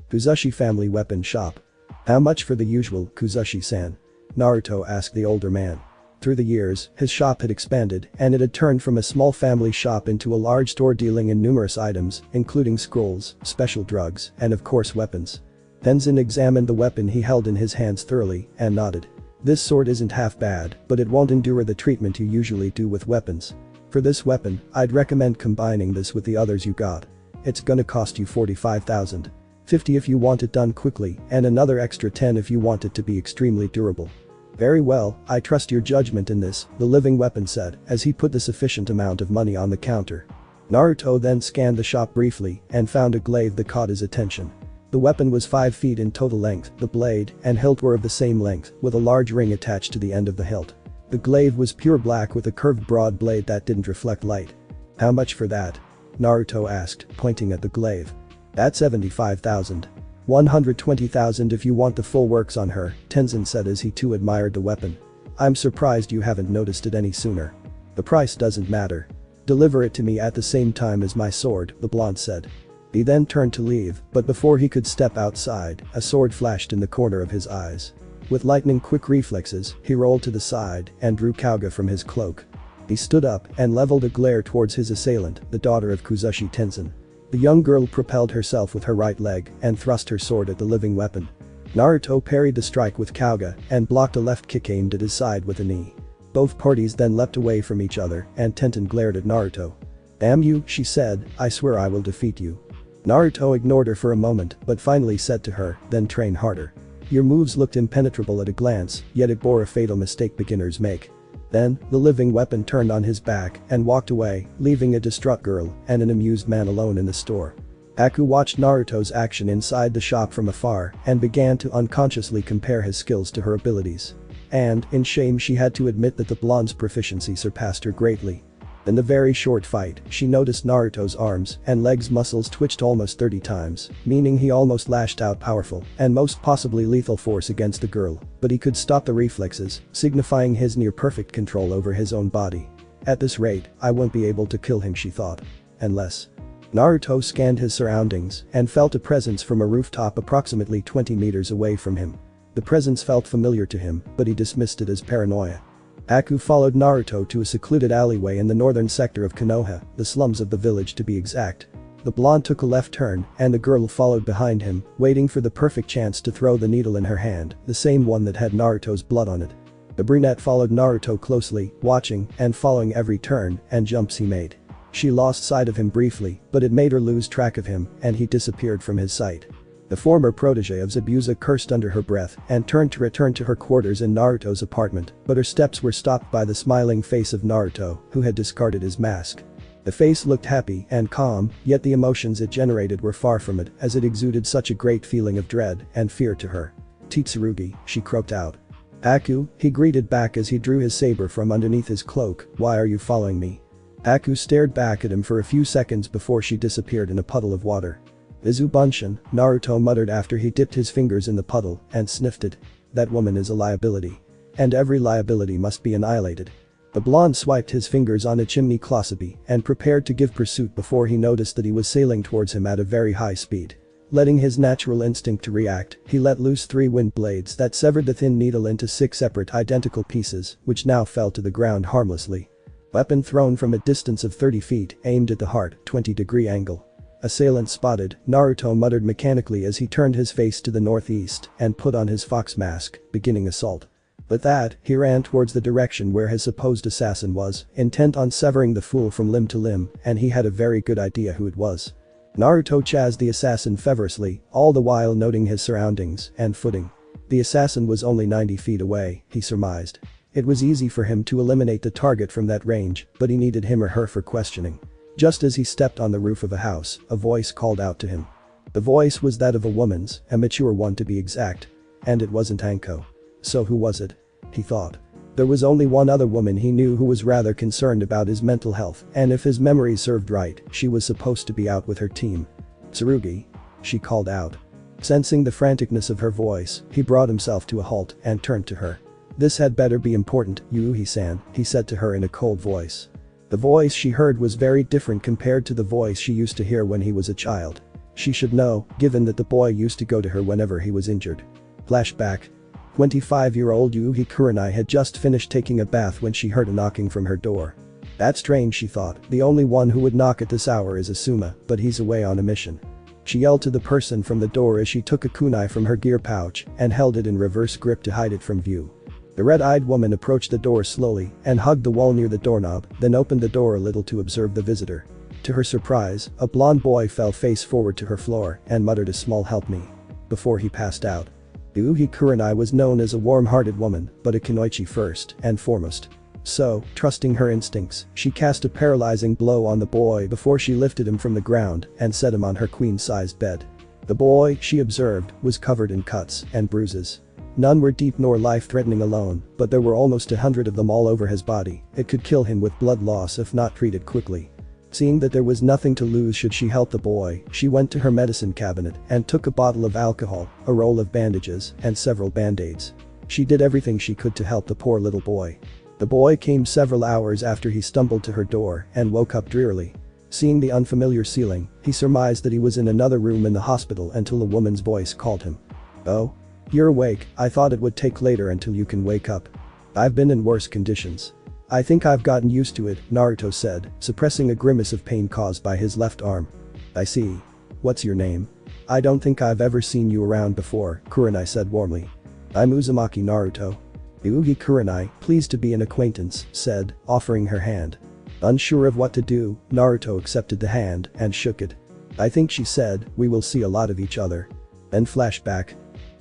S1: Kuzushi Family Weapon Shop. How much for the usual, Kuzushi-san? Naruto asked the older man. Through the years, his shop had expanded and it had turned from a small family shop into a large store dealing in numerous items, including scrolls, special drugs, and of course weapons. Tenzin examined the weapon he held in his hands thoroughly and nodded. This sword isn't half bad, but it won't endure the treatment you usually do with weapons. For this weapon, I'd recommend combining this with the others you got. It's gonna cost you 45,000. 50 if you want it done quickly, and another extra 10 if you want it to be extremely durable. Very well, I trust your judgment in this, the living weapon said as he put the sufficient amount of money on the counter. Naruto then scanned the shop briefly and found a glaive that caught his attention. The weapon was 5 feet in total length, the blade and hilt were of the same length, with a large ring attached to the end of the hilt. The glaive was pure black with a curved broad blade that didn't reflect light. How much for that? Naruto asked, pointing at the glaive. That's 75,000. 120,000 if you want the full works on her, Tenzin said as he too admired the weapon. I'm surprised you haven't noticed it any sooner. The price doesn't matter. Deliver it to me at the same time as my sword, the blonde said. He then turned to leave, but before he could step outside, a sword flashed in the corner of his eyes. With lightning-quick reflexes, he rolled to the side and drew Kauga from his cloak. He stood up and leveled a glare towards his assailant, the daughter of Kuzushi Tenzin. The young girl propelled herself with her right leg and thrust her sword at the living weapon. Naruto parried the strike with Kauga and blocked a left kick aimed at his side with a knee. Both parties then leapt away from each other and Tenzin glared at Naruto. Damn you, she said, I swear I will defeat you. Naruto ignored her for a moment but finally said to her, then train harder. Your moves looked impenetrable at a glance, yet it bore a fatal mistake beginners make. Then, the living weapon turned on his back and walked away, leaving a distraught girl and an amused man alone in the store. Haku watched Naruto's action inside the shop from afar and began to unconsciously compare his skills to her abilities. And, in shame she had to admit that the blonde's proficiency surpassed her greatly. In the very short fight, she noticed Naruto's arms and legs muscles twitched almost 30 times, meaning he almost lashed out powerful and most possibly lethal force against the girl, but he could stop the reflexes, signifying his near-perfect control over his own body. At this rate, I won't be able to kill him, she thought. Unless. Naruto scanned his surroundings and felt a presence from a rooftop approximately 20 meters away from him. The presence felt familiar to him, but he dismissed it as paranoia. Haku followed Naruto to a secluded alleyway in the northern sector of Konoha, the slums of the village to be exact. The blonde took a left turn, and the girl followed behind him, waiting for the perfect chance to throw the needle in her hand, the same one that had Naruto's blood on it. The brunette followed Naruto closely, watching and following every turn and jumps he made. She lost sight of him briefly, but it made her lose track of him, and he disappeared from his sight. The former protege of Zabuza cursed under her breath and turned to return to her quarters in Naruto's apartment, but her steps were stopped by the smiling face of Naruto, who had discarded his mask. The face looked happy and calm, yet the emotions it generated were far from it, as it exuded such a great feeling of dread and fear to her. "Tsurugi," she croaked out. "Aku," he greeted back as he drew his saber from underneath his cloak, "why are you following me?" Aku stared back at him for a few seconds before she disappeared in a puddle of water. "Izubunshin," Naruto muttered after he dipped his fingers in the puddle and sniffed it. "That woman is a liability. And every liability must be annihilated." The blonde swiped his fingers on a chimney closely and prepared to give pursuit before he noticed that he was sailing towards him at a very high speed. Letting his natural instinct to react, he let loose 3 wind blades that severed the thin needle into 6 separate identical pieces, which now fell to the ground harmlessly. Weapon thrown from a distance of 30 feet, aimed at the heart, 20-degree angle. "Assailant spotted," Naruto muttered mechanically as he turned his face to the northeast and put on his fox mask, beginning assault. With that, he ran towards the direction where his supposed assassin was, intent on severing the fool from limb to limb, and he had a very good idea who it was. Naruto chased the assassin feverishly, all the while noting his surroundings and footing. The assassin was only 90 feet away, he surmised. It was easy for him to eliminate the target from that range, but he needed him or her for questioning. Just as he stepped on the roof of a house, a voice called out to him. The voice was that of a woman's, a mature one to be exact. And it wasn't Anko. So who was it? He thought. There was only one other woman he knew who was rather concerned about his mental health, and if his memory served right, she was supposed to be out with her team. "Tsurugi," she called out. Sensing the franticness of her voice, he brought himself to a halt and turned to her. "This had better be important, Yuhi-san," he said to her in a cold voice. The voice she heard was very different compared to the voice she used to hear when he was a child. She should know, given that the boy used to go to her whenever he was injured. Flashback. 25-year-old Yuhi Kurenai had just finished taking a bath when she heard a knocking from her door. That's strange, she thought. The only one who would knock at this hour is Asuma, but he's away on a mission. She yelled to the person from the door as she took a kunai from her gear pouch and held it in reverse grip to hide it from view. The red-eyed woman approached the door slowly and hugged the wall near the doorknob, then opened the door a little to observe the visitor. To her surprise, a blond boy fell face forward to her floor and muttered a small "help me" before he passed out. Yuhi Kurenai was known as a warm-hearted woman, but a kunoichi first and foremost. So, trusting her instincts, she cast a paralyzing blow on the boy before she lifted him from the ground and set him on her queen-sized bed. The boy, she observed, was covered in cuts and bruises. None were deep nor life-threatening alone, but there were almost 100 of them all over his body. It could kill him with blood loss if not treated quickly. Seeing that there was nothing to lose should she help the boy, she went to her medicine cabinet and took a bottle of alcohol, a roll of bandages, and several band-aids. She did everything she could to help the poor little boy. The boy came several hours after he stumbled to her door and woke up drearily. Seeing the unfamiliar ceiling, he surmised that he was in another room in the hospital until a woman's voice called him. "Oh? You're awake. I thought it would take later until you can wake up. I've been in worse conditions." "I think I've gotten used to it," Naruto said, suppressing a grimace of pain caused by his left arm. "I see. What's your name?" "I don't think I've ever seen you around before," Kurenai said warmly. "I'm Uzumaki Naruto." Yuhi Kurenai, pleased to be an acquaintance, said, offering her hand. Unsure of what to do, Naruto accepted the hand and shook it. "I think," she said, "we will see a lot of each other." Then flashback.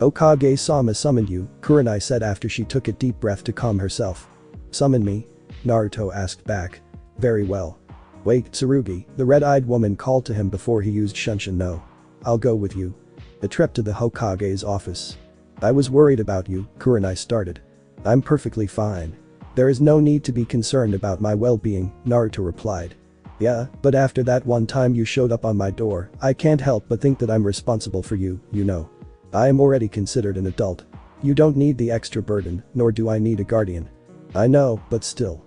S1: "Hokage-sama summoned you," Kurenai said after she took a deep breath to calm herself. "Summon me?" Naruto asked back. "Very well. Wait, Tsurugi," the red-eyed woman called to him before he used Shunshin no. "I'll go with you." A trip to the Hokage's office. "I was worried about you," Kurenai started. "I'm perfectly fine. There is no need to be concerned about my well-being," Naruto replied. "Yeah, but after that one time you showed up on my door, I can't help but think that I'm responsible for you, you know. I am already considered an adult. You don't need the extra burden, nor do I need a guardian." "I know, but still.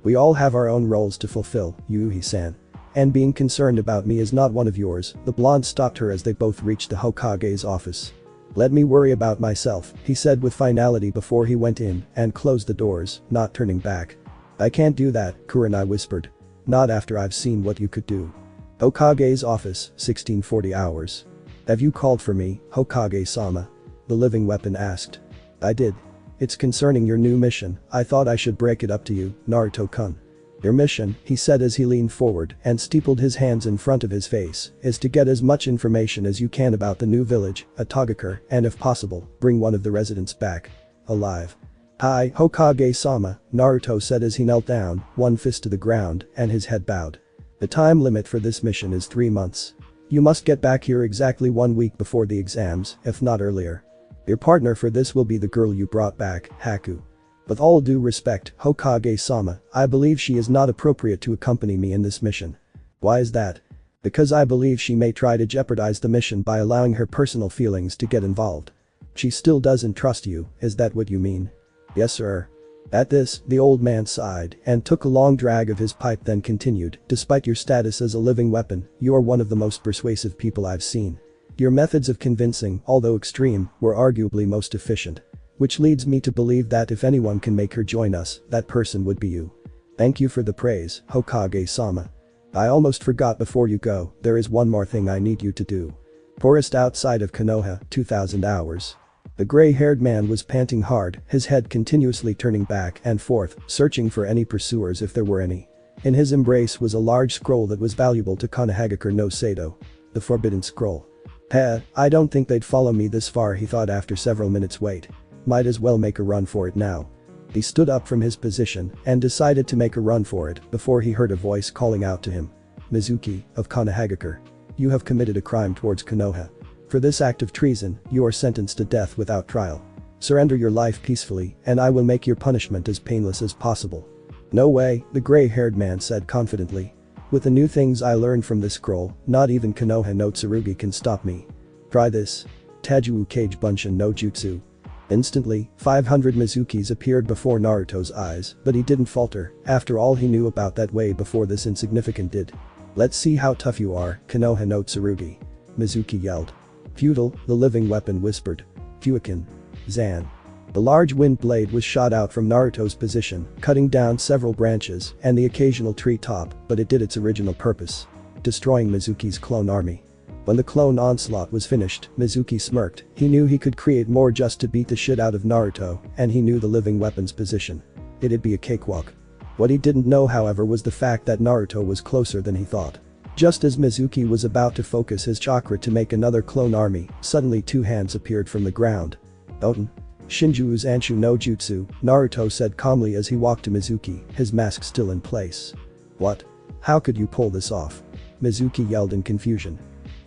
S1: We all have our own roles to fulfill, Yuhi-san. And being concerned about me is not one of yours." The blonde stopped her as they both reached the Hokage's office. "Let me worry about myself," he said with finality before he went in and closed the doors, not turning back. "I can't do that," Kurenai whispered. "Not after I've seen what you could do." Hokage's office, 1640 hours. Have you called for me, Hokage-sama? The living weapon asked. I did. It's concerning your new mission. I thought I should break it up to you, Naruto-kun. Your mission, he said as he leaned forward and steepled his hands in front of his face, is to get as much information as you can about the new village, Otogakure, and if possible, bring one of the residents back. Alive. Hi, Hokage-sama, Naruto said as he knelt down, one fist to the ground, and his head bowed. The time limit for this mission is 3 months. You must get back here exactly 1 week before the exams, if not earlier. Your partner for this will be the girl you brought back, Haku. With all due respect, Hokage-sama, I believe she is not appropriate to accompany me in this mission. Why is that? Because I believe she may try to jeopardize the mission by allowing her personal feelings to get involved. She still doesn't trust you, is that what you mean? Yes, sir. At this, the old man sighed and took a long drag of his pipe, then continued, despite your status as a living weapon, you are one of the most persuasive people I've seen. Your methods of convincing, although extreme, were arguably most efficient. Which leads me to believe that if anyone can make her join us, that person would be you. Thank you for the praise, Hokage-sama. I almost forgot before you go, there is one more thing I need you to do. Forest outside of Konoha, 2000 hours. The gray-haired man was panting hard, his head continuously turning back and forth, searching for any pursuers if there were any. In his embrace was a large scroll that was valuable to Konohagakure no Sado. The Forbidden Scroll. I don't think they'd follow me this far, he thought after several minutes' wait. Might as well make a run for it now. He stood up from his position and decided to make a run for it before he heard a voice calling out to him. Mizuki, of Konohagakure. You have committed a crime towards Konoha. For this act of treason, you are sentenced to death without trial. Surrender your life peacefully and I will make your punishment as painless as possible. No way, the gray-haired man said confidently. With the new things I learned from this scroll, not even Konoha no Tsurugi can stop me. Try this. Tajuwu Kage Bunshin no Jutsu. Instantly, 500 Mizukis appeared before Naruto's eyes, but he didn't falter, after all he knew about that way before this insignificant did. Let's see how tough you are, Konoha no Tsurugi. Mizuki yelled. Feudal, the living weapon whispered. Fuikin. Zan. The large wind blade was shot out from Naruto's position, cutting down several branches and the occasional tree top, but it did its original purpose. Destroying Mizuki's clone army. When the clone onslaught was finished, Mizuki smirked. He knew he could create more just to beat the shit out of Naruto, and he knew the living weapon's position. It'd be a cakewalk. What he didn't know, however, was the fact that Naruto was closer than he thought. Just as Mizuki was about to focus his chakra to make another clone army, suddenly 2 hands appeared from the ground. Oten. Shinjuu's Anshu no Jutsu, Naruto said calmly as he walked to Mizuki, his mask still in place. What? How could you pull this off? Mizuki yelled in confusion.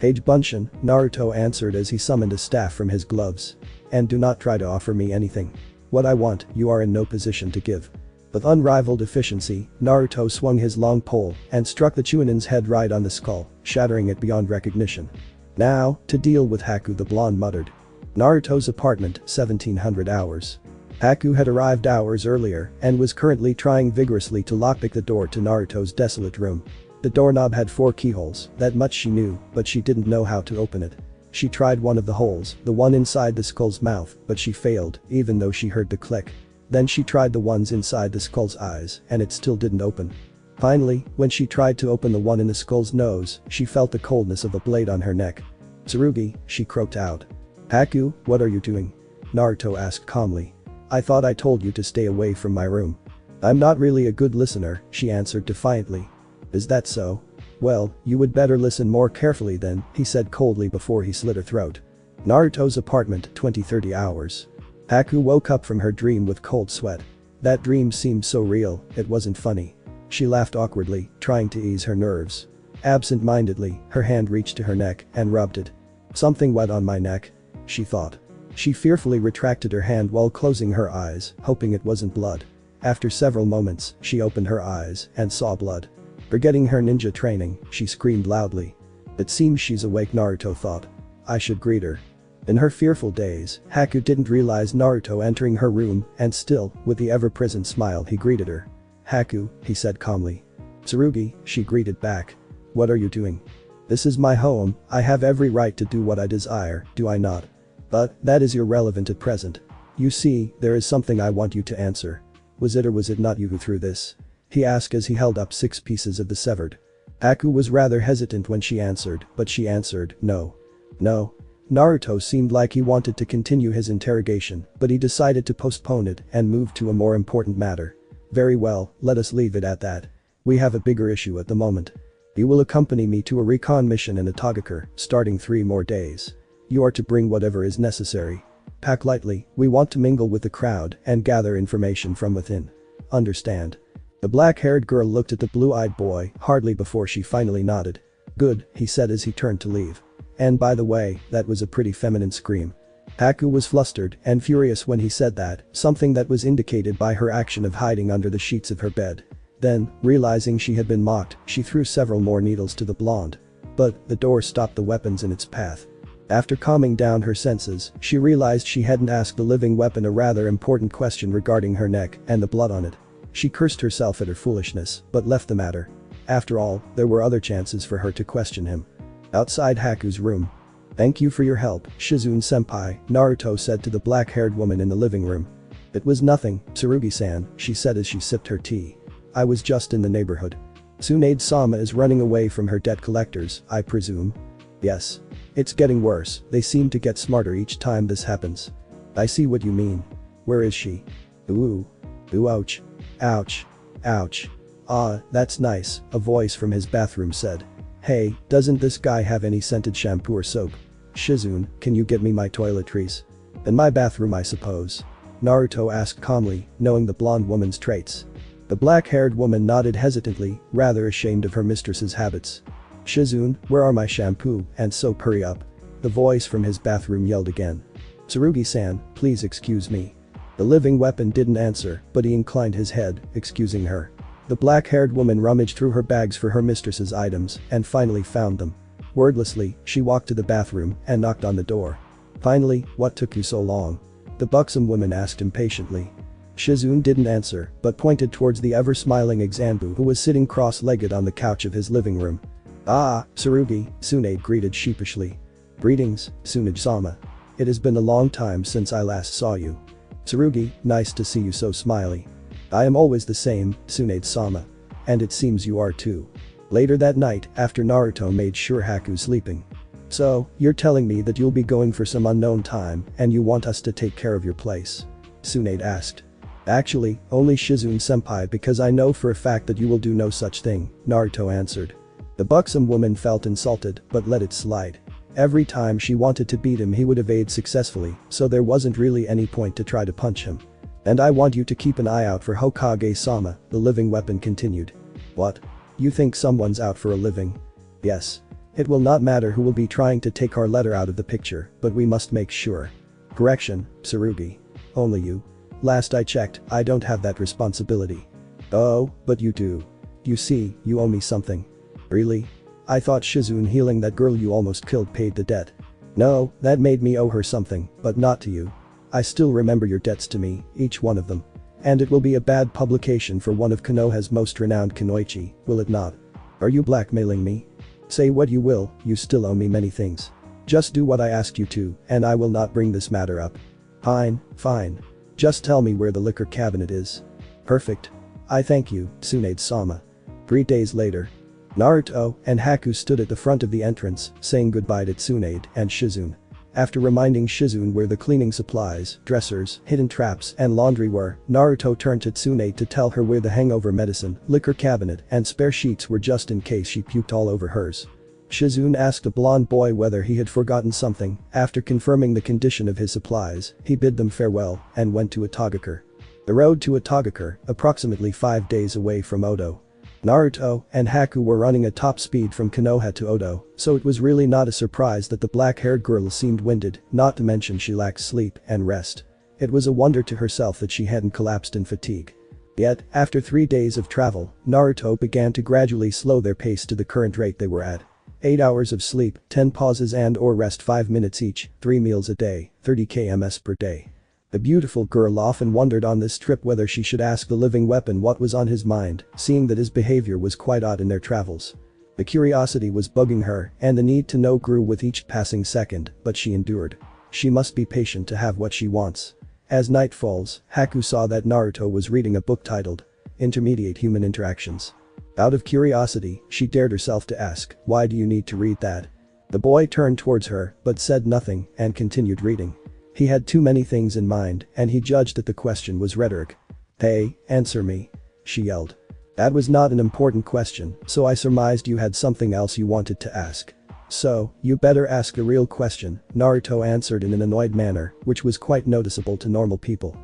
S1: Kage Bunshin, Naruto answered as he summoned a staff from his gloves. And do not try to offer me anything. What I want, you are in no position to give. With unrivaled efficiency, Naruto swung his long pole and struck the Chunin's head right on the skull, shattering it beyond recognition. Now, to deal with Haku, the blonde muttered. Naruto's apartment, 1700 hours. Haku had arrived hours earlier and was currently trying vigorously to lockpick the door to Naruto's desolate room. The doorknob had 4 keyholes, that much she knew, but she didn't know how to open it. She tried one of the holes, the one inside the skull's mouth, but she failed, even though she heard the click. Then she tried the ones inside the skull's eyes, and it still didn't open. Finally, when she tried to open the one in the skull's nose, she felt the coldness of a blade on her neck. Tsurugi, she croaked out. Haku, what are you doing? Naruto asked calmly. I thought I told you to stay away from my room. I'm not really a good listener, she answered defiantly. Is that so? Well, you would better listen more carefully then, he said coldly before he slit her throat. Naruto's apartment, 20-30 hours. Haku woke up from her dream with cold sweat. That dream seemed so real, it wasn't funny. She laughed awkwardly, trying to ease her nerves. Absent-mindedly, her hand reached to her neck and rubbed it. Something wet on my neck, she thought. She fearfully retracted her hand while closing her eyes, hoping it wasn't blood. After several moments, she opened her eyes and saw blood. Forgetting her ninja training, she screamed loudly. It seems she's awake, Naruto thought. I should greet her. In her fearful daze, Haku didn't realize Naruto entering her room and still, with the ever-present smile, he greeted her. Haku, he said calmly. Tsurugi, she greeted back. What are you doing? This is my home, I have every right to do what I desire, do I not? But, that is irrelevant at present. You see, there is something I want you to answer. Was it or was it not you who threw this? He asked as he held up 6 pieces of the severed Haku was rather hesitant when she answered, but she answered, no. No. Naruto seemed like he wanted to continue his interrogation, but he decided to postpone it and move to a more important matter. Very well, let us leave it at that. We have a bigger issue at the moment. You will accompany me to a recon mission in Otogakure, starting 3 more days. You are to bring whatever is necessary. Pack lightly, we want to mingle with the crowd and gather information from within. Understand? The black-haired girl looked at the blue-eyed boy hardly before she finally nodded. Good, he said as he turned to leave. And by the way, that was a pretty feminine scream. Haku was flustered and furious when he said that, something that was indicated by her action of hiding under the sheets of her bed. Then, realizing she had been mocked, she threw several more needles to the blonde. But, the door stopped the weapons in its path. After calming down her senses, she realized she hadn't asked the living weapon a rather important question regarding her neck and the blood on it. She cursed herself at her foolishness, but left the matter. After all, there were other chances for her to question him. Outside Haku's room. Thank you for your help, Shizune-senpai, Naruto said to the black-haired woman in the living room. It was nothing, Tsurugi-san, she said as she sipped her tea. I was just in the neighborhood. Tsunade-sama is running away from her debt collectors, I presume? Yes. It's getting worse, they seem to get smarter each time this happens. I see what you mean. Where is she? Ooh. Ooh, ouch. Ouch. Ouch. Ah, that's nice, a voice from his bathroom said. Hey, doesn't this guy have any scented shampoo or soap? Shizune, can you get me my toiletries? In my bathroom I suppose. Naruto asked calmly, knowing the blonde woman's traits. The black-haired woman nodded hesitantly, rather ashamed of her mistress's habits. Shizune, where are my shampoo and soap, hurry up. The voice from his bathroom yelled again. Tsurugi-san, please excuse me. The living weapon didn't answer, but he inclined his head, excusing her. The black-haired woman rummaged through her bags for her mistress's items and finally found them. Wordlessly, she walked to the bathroom and knocked on the door. Finally, what took you so long? The buxom woman asked impatiently. Shizune didn't answer, but pointed towards the ever-smiling Exanbu who was sitting cross-legged on the couch of his living room. Ah, Tsurugi, Tsunade greeted sheepishly. Greetings, Tsunade-sama. It has been a long time since I last saw you. Tsurugi, nice to see you so smiley. I am always the same, Tsunade-sama. And it seems you are too. Later that night, after Naruto made sure Haku's sleeping. So, you're telling me that you'll be going for some unknown time and you want us to take care of your place? Tsunade asked. Actually, only Shizune-senpai because I know for a fact that you will do no such thing, Naruto answered. The buxom woman felt insulted but let it slide. Every time she wanted to beat him he would evade successfully, so there wasn't really any point to try to punch him. And I want you to keep an eye out for Hokage-sama, the living weapon continued. What? You think someone's out for a living? Yes. It will not matter who will be trying to take our letter out of the picture, but we must make sure. Correction, Tsurugi. Only you. Last I checked, I don't have that responsibility. Oh, but you do. You see, you owe me something. Really? I thought Shizune healing that girl you almost killed paid the debt. No, that made me owe her something, but not to you. I still remember your debts to me, each one of them. And it will be a bad publication for one of Konoha's most renowned kunoichi, will it not? Are you blackmailing me? Say what you will, you still owe me many things. Just do what I asked you to, and I will not bring this matter up. Fine, fine. Just tell me where the liquor cabinet is. Perfect. I thank you, Tsunade-sama. 3 days later. Naruto and Haku stood at the front of the entrance, saying goodbye to Tsunade and Shizune. After reminding Shizune where the cleaning supplies, dressers, hidden traps, and laundry were, Naruto turned to Tsunade to tell her where the hangover medicine, liquor cabinet, and spare sheets were just in case she puked all over hers. Shizune asked the blonde boy whether he had forgotten something. After confirming the condition of his supplies, he bid them farewell and went to Otogakure. The road to Otogakure, approximately 5 days away from Odo. Naruto and Haku were running at top speed from Konoha to Odo, so it was really not a surprise that the black-haired girl seemed winded, not to mention she lacked sleep and rest. It was a wonder to herself that she hadn't collapsed in fatigue. Yet, after 3 days of travel, Naruto began to gradually slow their pace to the current rate they were at. 8 hours of sleep, 10 pauses and or rest 5 minutes each, 3 meals a day, 30 kms per day. The beautiful girl often wondered on this trip whether she should ask the living weapon what was on his mind, seeing that his behavior was quite odd in their travels. The curiosity was bugging her, and the need to know grew with each passing second, but she endured. She must be patient to have what she wants. As night falls, Haku saw that Naruto was reading a book titled Intermediate Human Interactions. Out of curiosity, she dared herself to ask, "Why do you need to read that?" The boy turned towards her, but said nothing and continued reading. He had too many things in mind, and he judged that the question was rhetoric. "Hey, answer me," she yelled. "That was not an important question, so I surmised you had something else you wanted to ask." "So, you better ask a real question," Naruto answered in an annoyed manner, which was quite noticeable to normal people.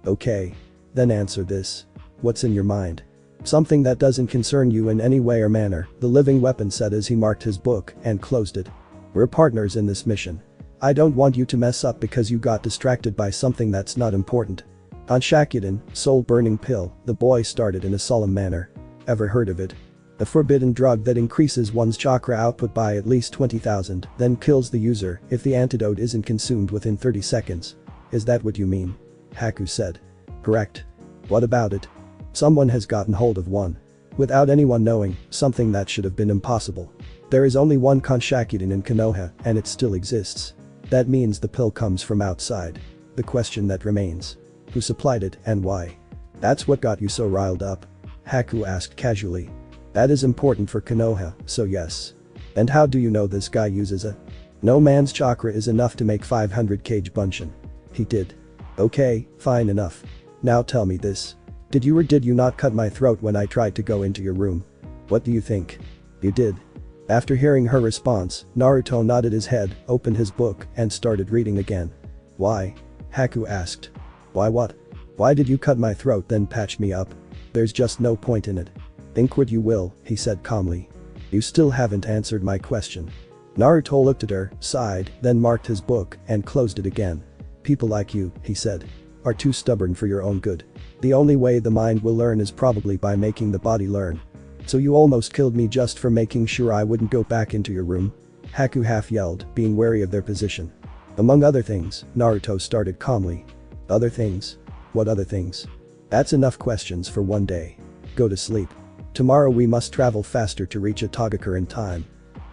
S1: "Okay. Then answer this. What's in your mind?" "Something that doesn't concern you in any way or manner," the living weapon said as he marked his book and closed it. "We're partners in this mission. I don't want you to mess up because you got distracted by something that's not important." On Shakudan, soul-burning pill, the boy started in a solemn manner. "Ever heard of it? A forbidden drug that increases one's chakra output by at least 20,000, then kills the user if the antidote isn't consumed within 30 seconds. Is that what you mean?" Haku said. "Correct. What about it?" "Someone has gotten hold of one. Without anyone knowing, something that should have been impossible. There is only one Shakudan in Konoha, and it still exists. That means the pill comes from outside. The question that remains: who supplied it and why?" "That's what got you so riled up?" Haku asked casually. "That is important for Konoha, so yes." "And how do you know this guy uses a—" "No man's chakra is enough to make 500 kg Bunshin. He did." "Okay, fine enough. Now tell me this. Did you or did you not cut my throat when I tried to go into your room? What do you think?" "You did." After hearing her response, Naruto nodded his head, opened his book, and started reading again. "Why?" Haku asked. "Why what? Why did you cut my throat then patch me up? There's just no point in it." "Think what you will," he said calmly. "You still haven't answered my question." Naruto looked at her, sighed, then marked his book and closed it again. "People like you," he said, "are too stubborn for your own good. The only way the mind will learn is probably by making the body learn. So you almost killed me just for making sure I wouldn't go back into your room?" Haku half yelled, being wary of their position. "Among other things," Naruto started calmly. "Other things? What other things?" "That's enough questions for one day. Go to sleep. Tomorrow we must travel faster to reach Otogakure in time."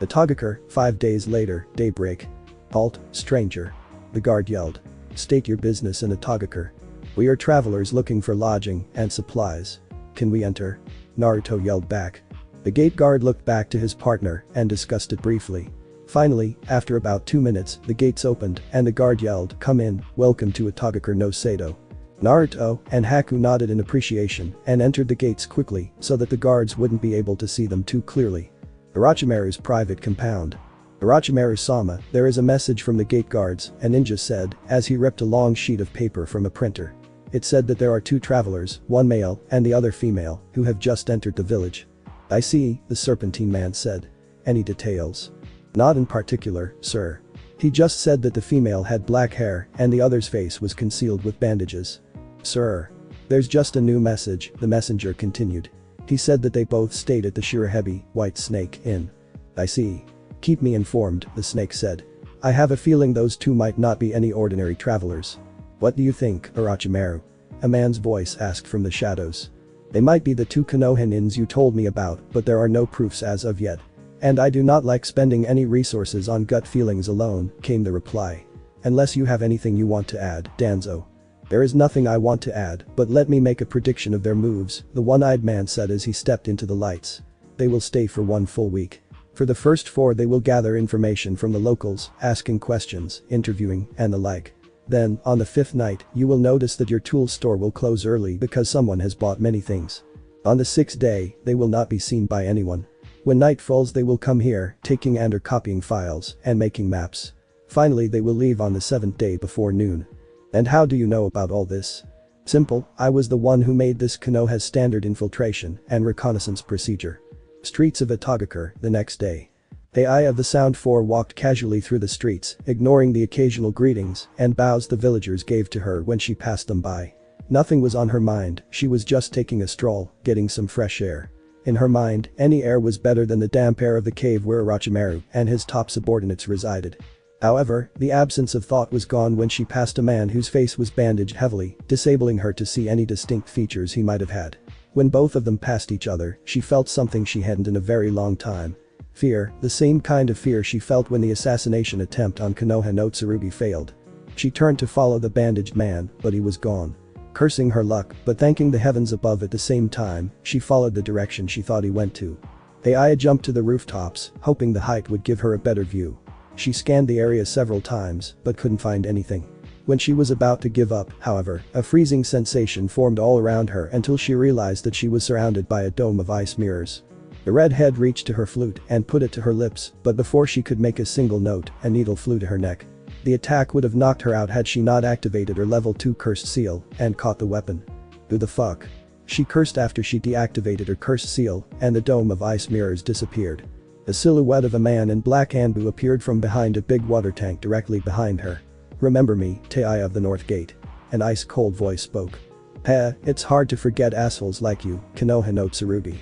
S1: Otogakure, 5 days later, daybreak. "Halt, stranger." The guard yelled. "State your business in Otogakure. We are travelers looking for lodging and supplies. Can we enter?" Naruto yelled back. The gate guard looked back to his partner and discussed it briefly. Finally, after about 2 minutes, the gates opened and the guard yelled, "Come in, welcome to Otogakure no Sado." Naruto and Haku nodded in appreciation and entered the gates quickly so that the guards wouldn't be able to see them too clearly. Orochimaru's private compound. "Orochimaru-sama, there is a message from the gate guards," a ninja said as he ripped a long sheet of paper from a printer. It said that there are 2 travelers, one male and the other female, who have just entered the village. "I see," the serpentine man said. "Any details?" "Not in particular, sir. He just said that the female had black hair and the other's face was concealed with bandages." "Sir. There's just a new message," the messenger continued. "He said that they both stayed at the Shirahebi, White Snake Inn." "I see. Keep me informed," the snake said. "I have a feeling those 2 might not be any ordinary travelers." "What do you think, Orochimaru?" a man's voice asked from the shadows. "They might be the 2 Konoha inns you told me about, but there are no proofs as of yet. And I do not like spending any resources on gut feelings alone," came the reply. "Unless you have anything you want to add, Danzo." "There is nothing I want to add, but let me make a prediction of their moves," the one-eyed man said as he stepped into the lights. "They will stay for 1 full week. For the first 4 they will gather information from the locals, asking questions, interviewing, and the like. Then, on the 5th night, you will notice that your tool store will close early because someone has bought many things. On the 6th day, they will not be seen by anyone. When night falls they will come here, taking and or copying files, and making maps. Finally they will leave on the 7th day before noon." "And how do you know about all this?" "Simple, I was the one who made this Konoha's standard infiltration and reconnaissance procedure." Streets of Otogakure, the next day. The Eye of the Sound 4 walked casually through the streets, ignoring the occasional greetings and bows the villagers gave to her when she passed them by. Nothing was on her mind, she was just taking a stroll, getting some fresh air. In her mind, any air was better than the damp air of the cave where Orochimaru and his top subordinates resided. However, the absence of thought was gone when she passed a man whose face was bandaged heavily, disabling her to see any distinct features he might have had. When both of them passed each other, she felt something she hadn't in a very long time. Fear, the same kind of fear she felt when the assassination attempt on Konoha no Tsurugi failed. She turned to follow the bandaged man, but he was gone. Cursing her luck, but thanking the heavens above at the same time, she followed the direction she thought he went to. Tayuya jumped to the rooftops, hoping the height would give her a better view. She scanned the area several times, but couldn't find anything. When she was about to give up, however, a freezing sensation formed all around her until she realized that she was surrounded by a dome of ice mirrors. The redhead reached to her flute and put it to her lips, but before she could make a single note, a needle flew to her neck. The attack would have knocked her out had she not activated her level 2 cursed seal and caught the weapon. Who the fuck? She cursed after she deactivated her cursed seal, and the dome of ice mirrors disappeared. A silhouette of a man in black Anbu appeared from behind a big water tank directly behind her. "Remember me, Tayuya of the North Gate." An ice-cold voice spoke. It's hard to forget assholes like you, Konoha no Tsurugi."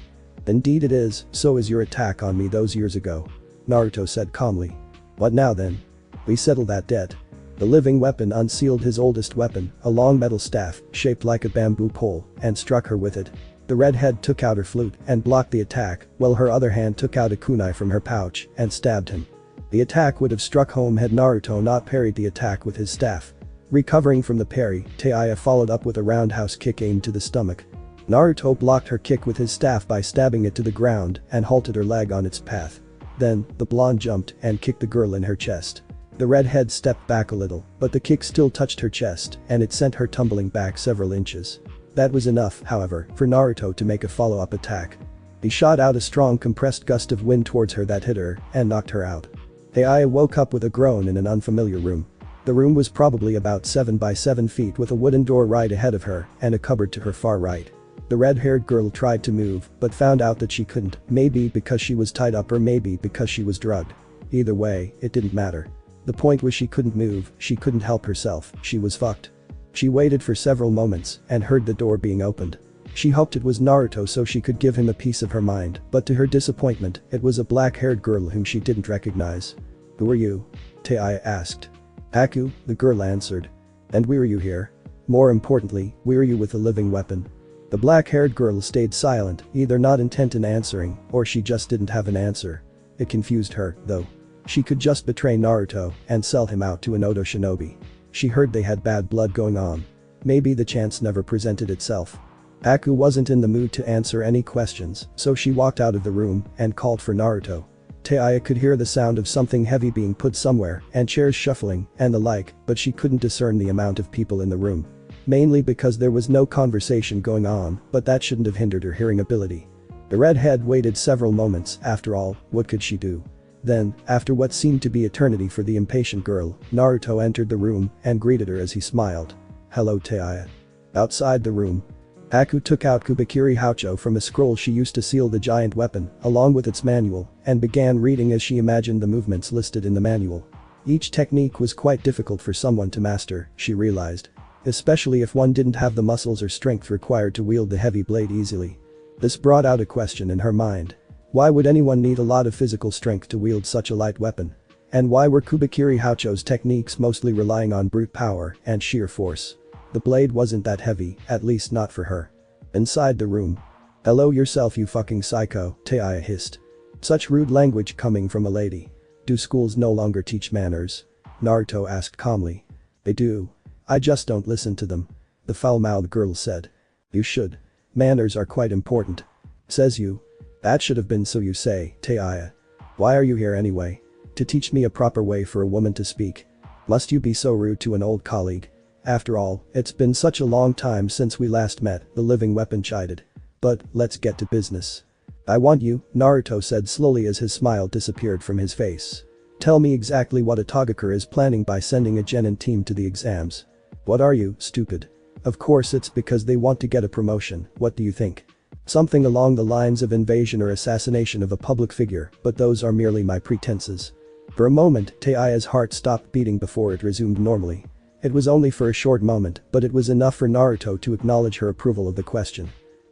S1: "Indeed it is, so is your attack on me those years ago," Naruto said calmly. "What now then? We settle that debt." The living weapon unsealed his oldest weapon, a long metal staff, shaped like a bamboo pole, and struck her with it. The redhead took out her flute and blocked the attack, while her other hand took out a kunai from her pouch and stabbed him. The attack would have struck home had Naruto not parried the attack with his staff. Recovering from the parry, Tayuya followed up with a roundhouse kick aimed to the stomach. Naruto blocked her kick with his staff by stabbing it to the ground and halted her leg on its path. Then, the blonde jumped and kicked the girl in her chest. The redhead stepped back a little, but the kick still touched her chest and it sent her tumbling back several inches. That was enough, however, for Naruto to make a follow-up attack. He shot out a strong compressed gust of wind towards her that hit her and knocked her out. Tayuya woke up with a groan in an unfamiliar room. The room was probably about 7 by 7 feet with a wooden door right ahead of her and a cupboard to her far right. The red-haired girl tried to move but found out that she couldn't, maybe because she was tied up or maybe because she was drugged. Either way, it didn't matter. The point was she couldn't move, she couldn't help herself, she was fucked. She waited for several moments and heard the door being opened. She hoped it was Naruto so she could give him a piece of her mind, but to her disappointment, it was a black-haired girl whom she didn't recognize. "Who are you?" Tayuya asked. "Haku," the girl answered. "And why are you here? More importantly, why are you with a living weapon?" The black-haired girl stayed silent, either not intent in answering, or she just didn't have an answer. It confused her, though. She could just betray Naruto and sell him out to an Odo shinobi. She heard they had bad blood going on. Maybe the chance never presented itself. Haku wasn't in the mood to answer any questions, so she walked out of the room and called for Naruto. Tayuya could hear the sound of something heavy being put somewhere and chairs shuffling and the like, but she couldn't discern the amount of people in the room. Mainly because there was no conversation going on, but that shouldn't have hindered her hearing ability. The redhead waited several moments, after all, what could she do? Then, after what seemed to be eternity for the impatient girl, Naruto entered the room and greeted her as he smiled. "Hello Tayuya." Outside the room, Haku took out Kubikiri Houcho from a scroll she used to seal the giant weapon, along with its manual, and began reading as she imagined the movements listed in the manual. Each technique was quite difficult for someone to master, she realized. Especially if one didn't have the muscles or strength required to wield the heavy blade easily. This brought out a question in her mind. Why would anyone need a lot of physical strength to wield such a light weapon? And why were Kubikiri Houcho's techniques mostly relying on brute power and sheer force? The blade wasn't that heavy, at least not for her. Inside the room. "Hello yourself you fucking psycho," Tayuya hissed. Such rude language coming from a lady. "Do schools no longer teach manners?" Naruto asked calmly. "They do. I just don't listen to them," the foul-mouthed girl said. "You should. Manners are quite important." "Says you. That should have been so you say, Tayuya. Why are you here anyway? To teach me a proper way for a woman to speak? Must you be so rude to an old colleague? After all, it's been such a long time since we last met," the living weapon chided. "But, let's get to business." "I want you," Naruto said slowly as his smile disappeared from his face. "Tell me exactly what Otogakure is planning by sending a genin team to the exams." "What are you, stupid?" "Of course it's because they want to get a promotion, what do you think?" "Something along the lines of invasion or assassination of a public figure, but those are merely my pretenses." For a moment, Tayuya's heart stopped beating before it resumed normally. It was only for a short moment, but it was enough for Naruto to acknowledge her approval of the question.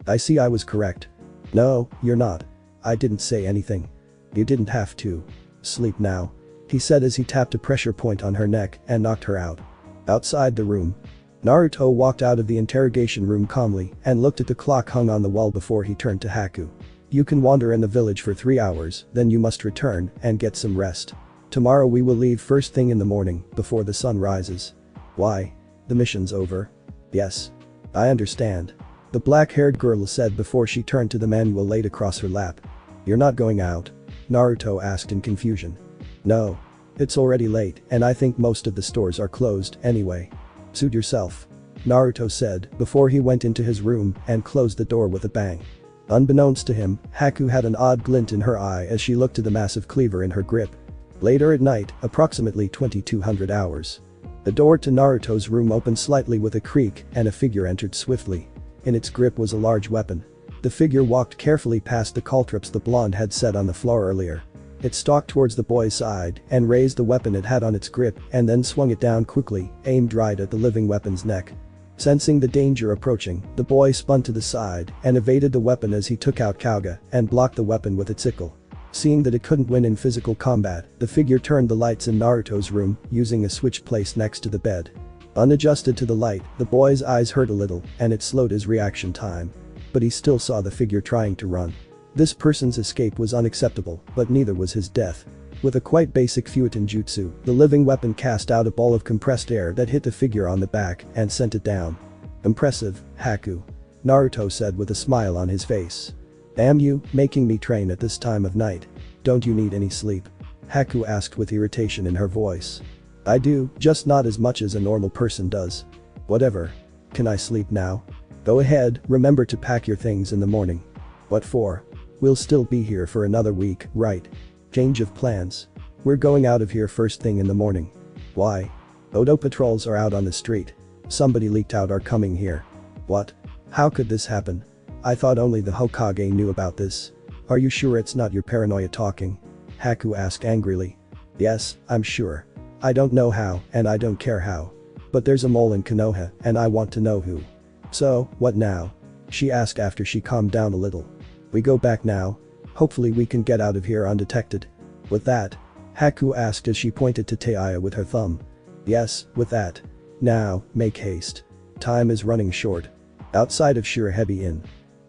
S1: "I see I was correct." "No, you're not. I didn't say anything." "You didn't have to. Sleep now," he said as he tapped a pressure point on her neck and knocked her out. Outside the room, Naruto walked out of the interrogation room calmly and looked at the clock hung on the wall before he turned to Haku. "You can wander in the village for 3 hours, then you must return and get some rest. Tomorrow we will leave first thing in the morning, before the sun rises." "Why? The mission's over?" "Yes. I understand. The black-haired girl said before she turned to the manual laid across her lap. You're not going out? Naruto asked in confusion. No. It's already late and I think most of the stores are closed anyway. Suit yourself. Naruto said before he went into his room and closed the door with a bang. Unbeknownst to him, Haku had an odd glint in her eye as she looked at the massive cleaver in her grip. Later at night, approximately 2200 hours. The door to Naruto's room opened slightly with a creak and a figure entered swiftly. In its grip was a large weapon. The figure walked carefully past the caltrops the blonde had set on the floor earlier. It stalked towards the boy's side and raised the weapon it had on its grip and then swung it down quickly, aimed right at the living weapon's neck. Sensing the danger approaching, the boy spun to the side and evaded the weapon as he took out Kauga and blocked the weapon with its sickle. Seeing that it couldn't win in physical combat, the figure turned the lights in Naruto's room, using a switch placed next to the bed. Unadjusted to the light, the boy's eyes hurt a little and it slowed his reaction time. But he still saw the figure trying to run. This person's escape was unacceptable, but neither was his death. With a quite basic Fuitin jutsu, the living weapon cast out a ball of compressed air that hit the figure on the back and sent it down. Impressive, Haku. Naruto said with a smile on his face. Damn you, making me train at this time of night. Don't you need any sleep? Haku asked with irritation in her voice. I do, just not as much as a normal person does. Whatever. Can I sleep now? Go ahead, remember to pack your things in the morning. What for? We'll still be here for another week, right? Change of plans. We're going out of here first thing in the morning. Why? Odo patrols are out on the street. Somebody leaked out are coming here. What? How could this happen? I thought only the Hokage knew about this. Are you sure it's not your paranoia talking? Haku asked angrily. Yes, I'm sure. I don't know how and I don't care how. But there's a mole in Konoha and I want to know who. So, what now? She asked after she calmed down a little. We go back now? Hopefully we can get out of here undetected. With that? Haku asked as she pointed to Tayuya with her thumb. Yes, with that. Now, make haste. Time is running short. Outside of Shirahebi Inn.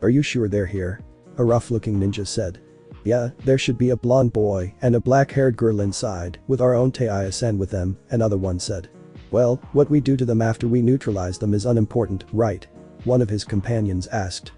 S1: Are you sure they're here? A rough-looking ninja said. Yeah, there should be a blonde boy and a black-haired girl inside, with our own Tayuya-sen with them, another one said. Well, what we do to them after we neutralize them is unimportant, right? One of his companions asked.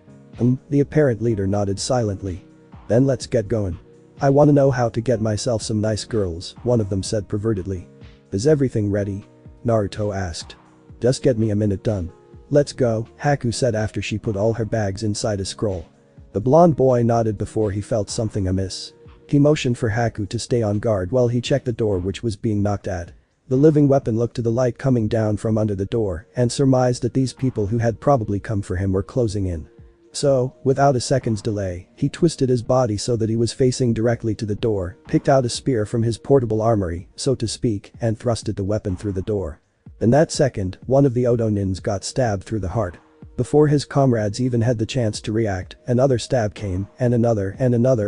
S1: The apparent leader nodded silently. Then let's get going. I wanna know how to get myself some nice girls, one of them said pervertedly. Is everything ready? Naruto asked. Just get me a minute done. Let's go, Haku said after she put all her bags inside a scroll. The blonde boy nodded before he felt something amiss. He motioned for Haku to stay on guard while he checked the door which was being knocked at. The living weapon looked to the light coming down from under the door and surmised that these people who had probably come for him were closing in. So, without a second's delay, he twisted his body so that he was facing directly to the door, picked out a spear from his portable armory, so to speak, and thrusted the weapon through the door. In that second, one of the Odo nins got stabbed through the heart. Before his comrades even had the chance to react, another stab came, and another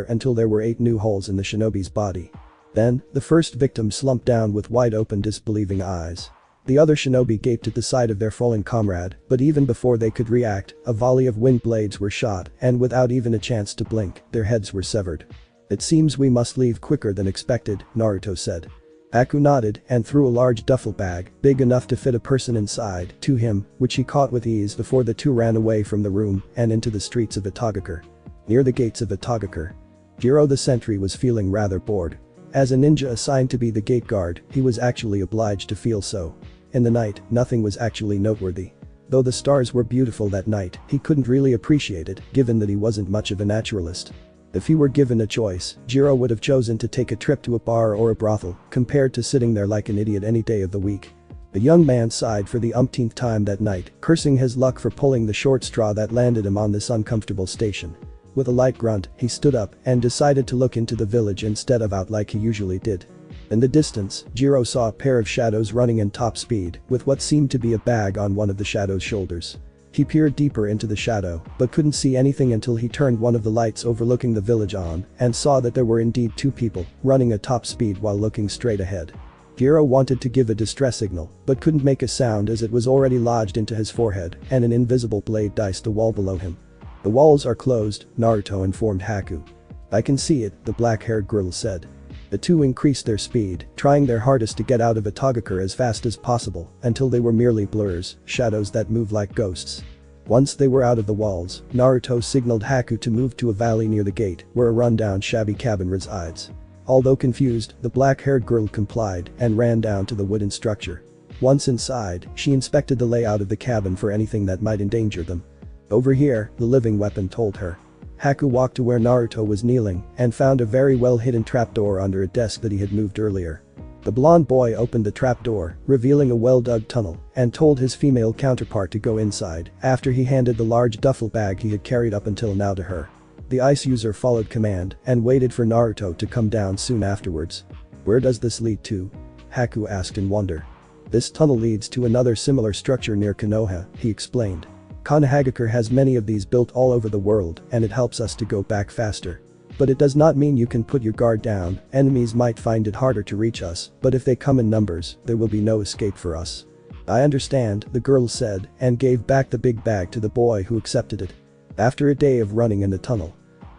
S1: until there were 8 new holes in the shinobi's body. Then, the first victim slumped down with wide-open disbelieving eyes. The other shinobi gaped at the sight of their fallen comrade, but even before they could react, a volley of wind blades were shot, and without even a chance to blink, their heads were severed. It seems we must leave quicker than expected, Naruto said. Haku nodded and threw a large duffel bag, big enough to fit a person inside, to him, which he caught with ease before the two ran away from the room and into the streets of Otogakure. Near the gates of Otogakure, Jiro the sentry was feeling rather bored. As a ninja assigned to be the gate guard, he was actually obliged to feel so. In the night, nothing was actually noteworthy. Though the stars were beautiful that night, he couldn't really appreciate it, given that he wasn't much of a naturalist. If he were given a choice, Jiro would have chosen to take a trip to a bar or a brothel, compared to sitting there like an idiot any day of the week. The young man sighed for the umpteenth time that night, cursing his luck for pulling the short straw that landed him on this uncomfortable station. With a light grunt, he stood up and decided to look into the village instead of out like he usually did. In the distance, Jiro saw a pair of shadows running in top speed, with what seemed to be a bag on one of the shadow's shoulders. He peered deeper into the shadow, but couldn't see anything until he turned one of the lights overlooking the village on, and saw that there were indeed 2 people, running at top speed while looking straight ahead. Jiro wanted to give a distress signal, but couldn't make a sound as it was already lodged into his forehead, and an invisible blade diced the wall below him. The walls are closed, Naruto informed Haku. I can see it, the black-haired girl said. The two increased their speed, trying their hardest to get out of Otogakure as fast as possible, until they were merely blurs, shadows that moved like ghosts. Once they were out of the walls, Naruto signaled Haku to move to a valley near the gate, where a rundown shabby cabin resides. Although confused, the black-haired girl complied and ran down to the wooden structure. Once inside, she inspected the layout of the cabin for anything that might endanger them. "Over here," the living weapon told her. Haku walked to where Naruto was kneeling and found a very well-hidden trapdoor under a desk that he had moved earlier. The blonde boy opened the trapdoor, revealing a well-dug tunnel, and told his female counterpart to go inside after he handed the large duffel bag he had carried up until now to her. The ice user followed command and waited for Naruto to come down soon afterwards. "Where does this lead to?" Haku asked in wonder. "This tunnel leads to another similar structure near Konoha," he explained. "Konohagakure has many of these built all over the world and it helps us to go back faster. But it does not mean you can put your guard down, enemies might find it harder to reach us, but if they come in numbers, there will be no escape for us." "I understand," the girl said and gave back the big bag to the boy who accepted it. After a day of running in the tunnel,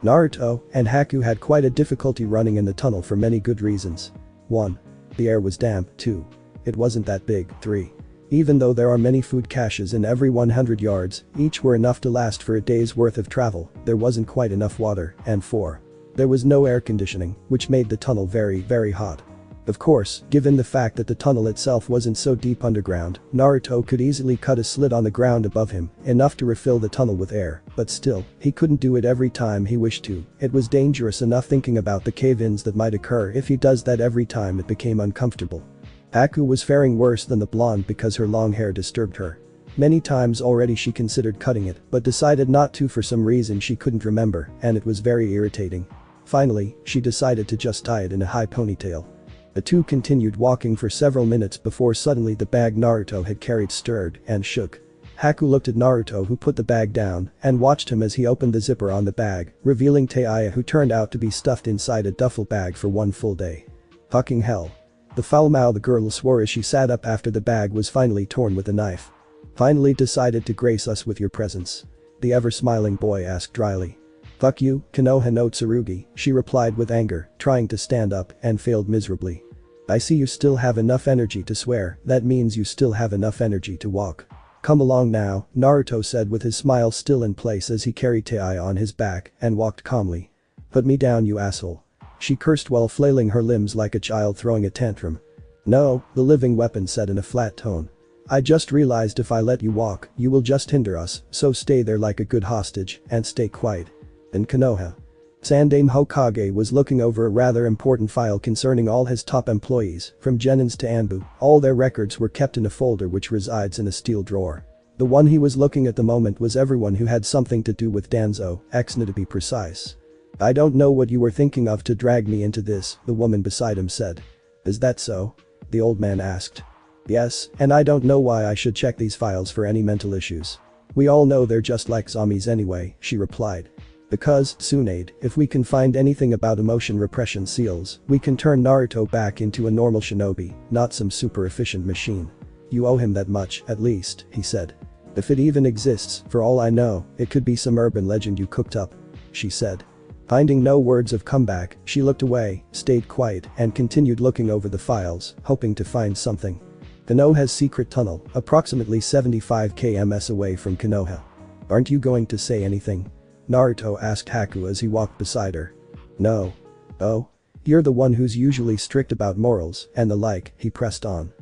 S1: Naruto and Haku had quite a difficulty running in the tunnel for many good reasons. 1. The air was damp. 2. It wasn't that big. 3. Even though there are many food caches in every 100 yards, each were enough to last for a day's worth of travel, there wasn't quite enough water, and 4. There was no air conditioning, which made the tunnel very, very hot. Of course, given the fact that the tunnel itself wasn't so deep underground, Naruto could easily cut a slit on the ground above him, enough to refill the tunnel with air, but still, he couldn't do it every time he wished to. It was dangerous enough thinking about the cave-ins that might occur if he does that every time it became uncomfortable. Haku was faring worse than the blonde because her long hair disturbed her. Many times already she considered cutting it, but decided not to for some reason she couldn't remember, and it was very irritating. Finally, she decided to just tie it in a high ponytail. The two continued walking for several minutes before suddenly the bag Naruto had carried stirred and shook. Haku looked at Naruto, who put the bag down, and watched him as he opened the zipper on the bag, revealing Tayuya, who turned out to be stuffed inside a duffel bag for one full day. Fucking hell. The foul-mouthed girl swore as she sat up after the bag was finally torn with a knife. "Finally decided to grace us with your presence?" the ever-smiling boy asked dryly. "Fuck you, Konoha no Tsurugi," she replied with anger, trying to stand up and failed miserably. "I see you still have enough energy to swear, that means you still have enough energy to walk. Come along now," Naruto said with his smile still in place as he carried Tayuya on his back and walked calmly. "Put me down, you asshole," she cursed while flailing her limbs like a child throwing a tantrum. "No," the living weapon said in a flat tone. "I just realized if I let you walk, you will just hinder us, so stay there like a good hostage and stay quiet." In Konoha, Sandaime Hokage was looking over a rather important file concerning all his top employees, from Genins to Anbu. All their records were kept in a folder which resides in a steel drawer. The one he was looking at the moment was everyone who had something to do with Danzo, Exna to be precise. "I don't know what you were thinking of to drag me into this," the woman beside him said. "Is that so?" the old man asked. "Yes, and I don't know why I should check these files for any mental issues. We all know they're just like zombies anyway," she replied. "Because, Tsunade, if we can find anything about emotion repression seals, we can turn Naruto back into a normal shinobi, not some super efficient machine. You owe him that much, at least," he said. "If it even exists, for all I know, it could be some urban legend you cooked up," she said. Finding no words of comeback, she looked away, stayed quiet, and continued looking over the files, hoping to find something. Konoha's secret tunnel, approximately 75 km away from Konoha. "Aren't you going to say anything?" Naruto asked Haku as he walked beside her. "No." "Oh? You're the one who's usually strict about morals and the like," he pressed on.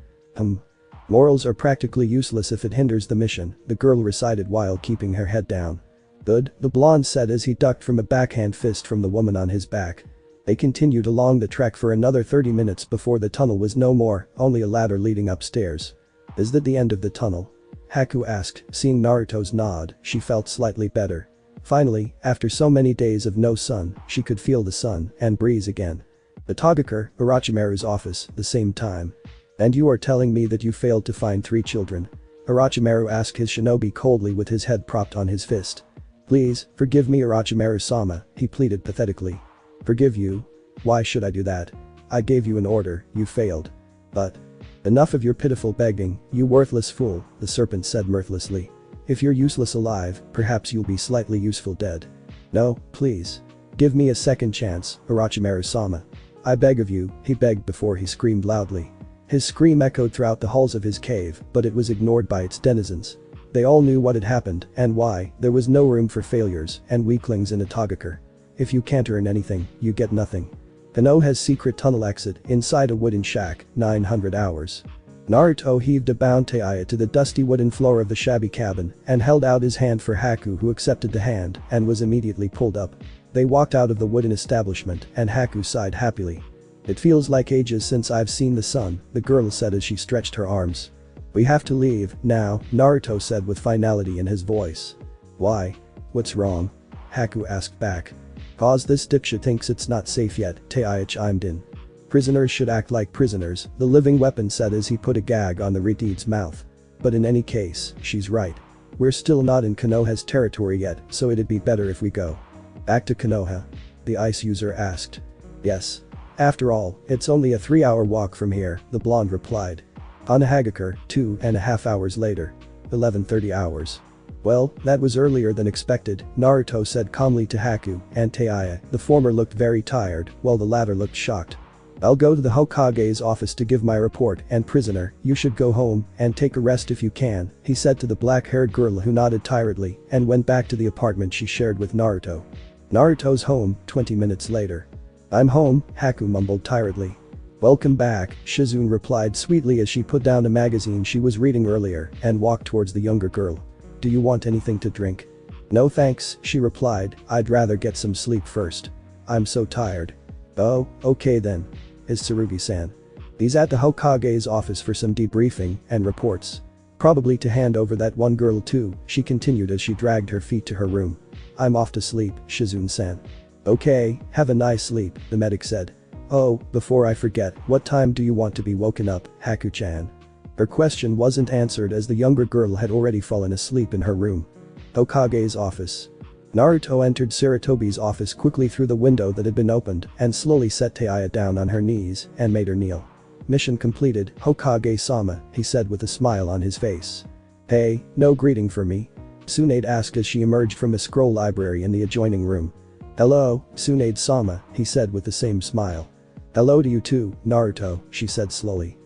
S1: Morals are practically useless if it hinders the mission," the girl recited while keeping her head down. "Good," the blonde said as he ducked from a backhand fist from the woman on his back. They continued along the trek for another 30 minutes before the tunnel was no more, only a ladder leading upstairs. "Is that the end of the tunnel?" Haku asked. Seeing Naruto's nod, she felt slightly better. Finally, after so many days of no sun, she could feel the sun and breeze again. Otogakure, Orochimaru's office, the same time. "And you are telling me that you failed to find 3 children?" Orochimaru asked his shinobi coldly with his head propped on his fist. "Please, forgive me, Orochimaru-sama," he pleaded pathetically. "Forgive you? Why should I do that? I gave you an order, you failed." "But..." "Enough of your pitiful begging, you worthless fool," the serpent said mirthlessly. "If you're useless alive, perhaps you'll be slightly useful dead. No, please. Give me a second chance, Orochimaru-sama. I beg of you," he begged before he screamed loudly. His scream echoed throughout the halls of his cave, but it was ignored by its denizens. They all knew what had happened and why. There was no room for failures and weaklings in Otogakure. If you can't earn anything, you get nothing. Konoha's secret tunnel exit inside a wooden shack, 900 hours. Naruto heaved a bound Tayuya to the dusty wooden floor of the shabby cabin and held out his hand for Haku, who accepted the hand and was immediately pulled up. They walked out of the wooden establishment and Haku sighed happily. "It feels like ages since I've seen the sun," the girl said as she stretched her arms. "We have to leave now," Naruto said with finality in his voice. "Why? What's wrong?" Haku asked back. "'Cause this dipshit thinks it's not safe yet," Tayuya chimed in. "Prisoners should act like prisoners," the living weapon said as he put a gag on the Riti's mouth. "But in any case, she's right. We're still not in Konoha's territory yet, so it'd be better if we go." "Back to Konoha?" the ice user asked. "Yes. After all, it's only a 3-hour walk from here," the blonde replied. On Hagakure, 2.5 hours later. 11:30 hours. "Well, that was earlier than expected," Naruto said calmly to Haku and Tayuya. The former looked very tired, while the latter looked shocked. "I'll go to the Hokage's office to give my report, and prisoner, you should go home and take a rest if you can," he said to the black-haired girl, who nodded tiredly and went back to the apartment she shared with Naruto. Naruto's home, 20 minutes later. "I'm home," Haku mumbled tiredly. "Welcome back," Shizune replied sweetly as she put down a magazine she was reading earlier and walked towards the younger girl. "Do you want anything to drink?" "No thanks," she replied, "I'd rather get some sleep first. I'm so tired." "Oh, okay then. Is Tsurugi-san?" "He's at the Hokage's office for some debriefing and reports. Probably to hand over that one girl too," she continued as she dragged her feet to her room. "I'm off to sleep, Shizune-san." "Okay, have a nice sleep," the medic said. "Oh, before I forget, what time do you want to be woken up, Haku-chan?" Her question wasn't answered as the younger girl had already fallen asleep in her room. Hokage's office. Naruto entered Sarutobi's office quickly through the window that had been opened and slowly set Tayuya down on her knees and made her kneel. "Mission completed, Hokage-sama," he said with a smile on his face. "Hey, no greeting for me?" Tsunade asked as she emerged from a scroll library in the adjoining room. "Hello, Tsunade-sama," he said with the same smile. "Hello to you too, Naruto," she said slowly.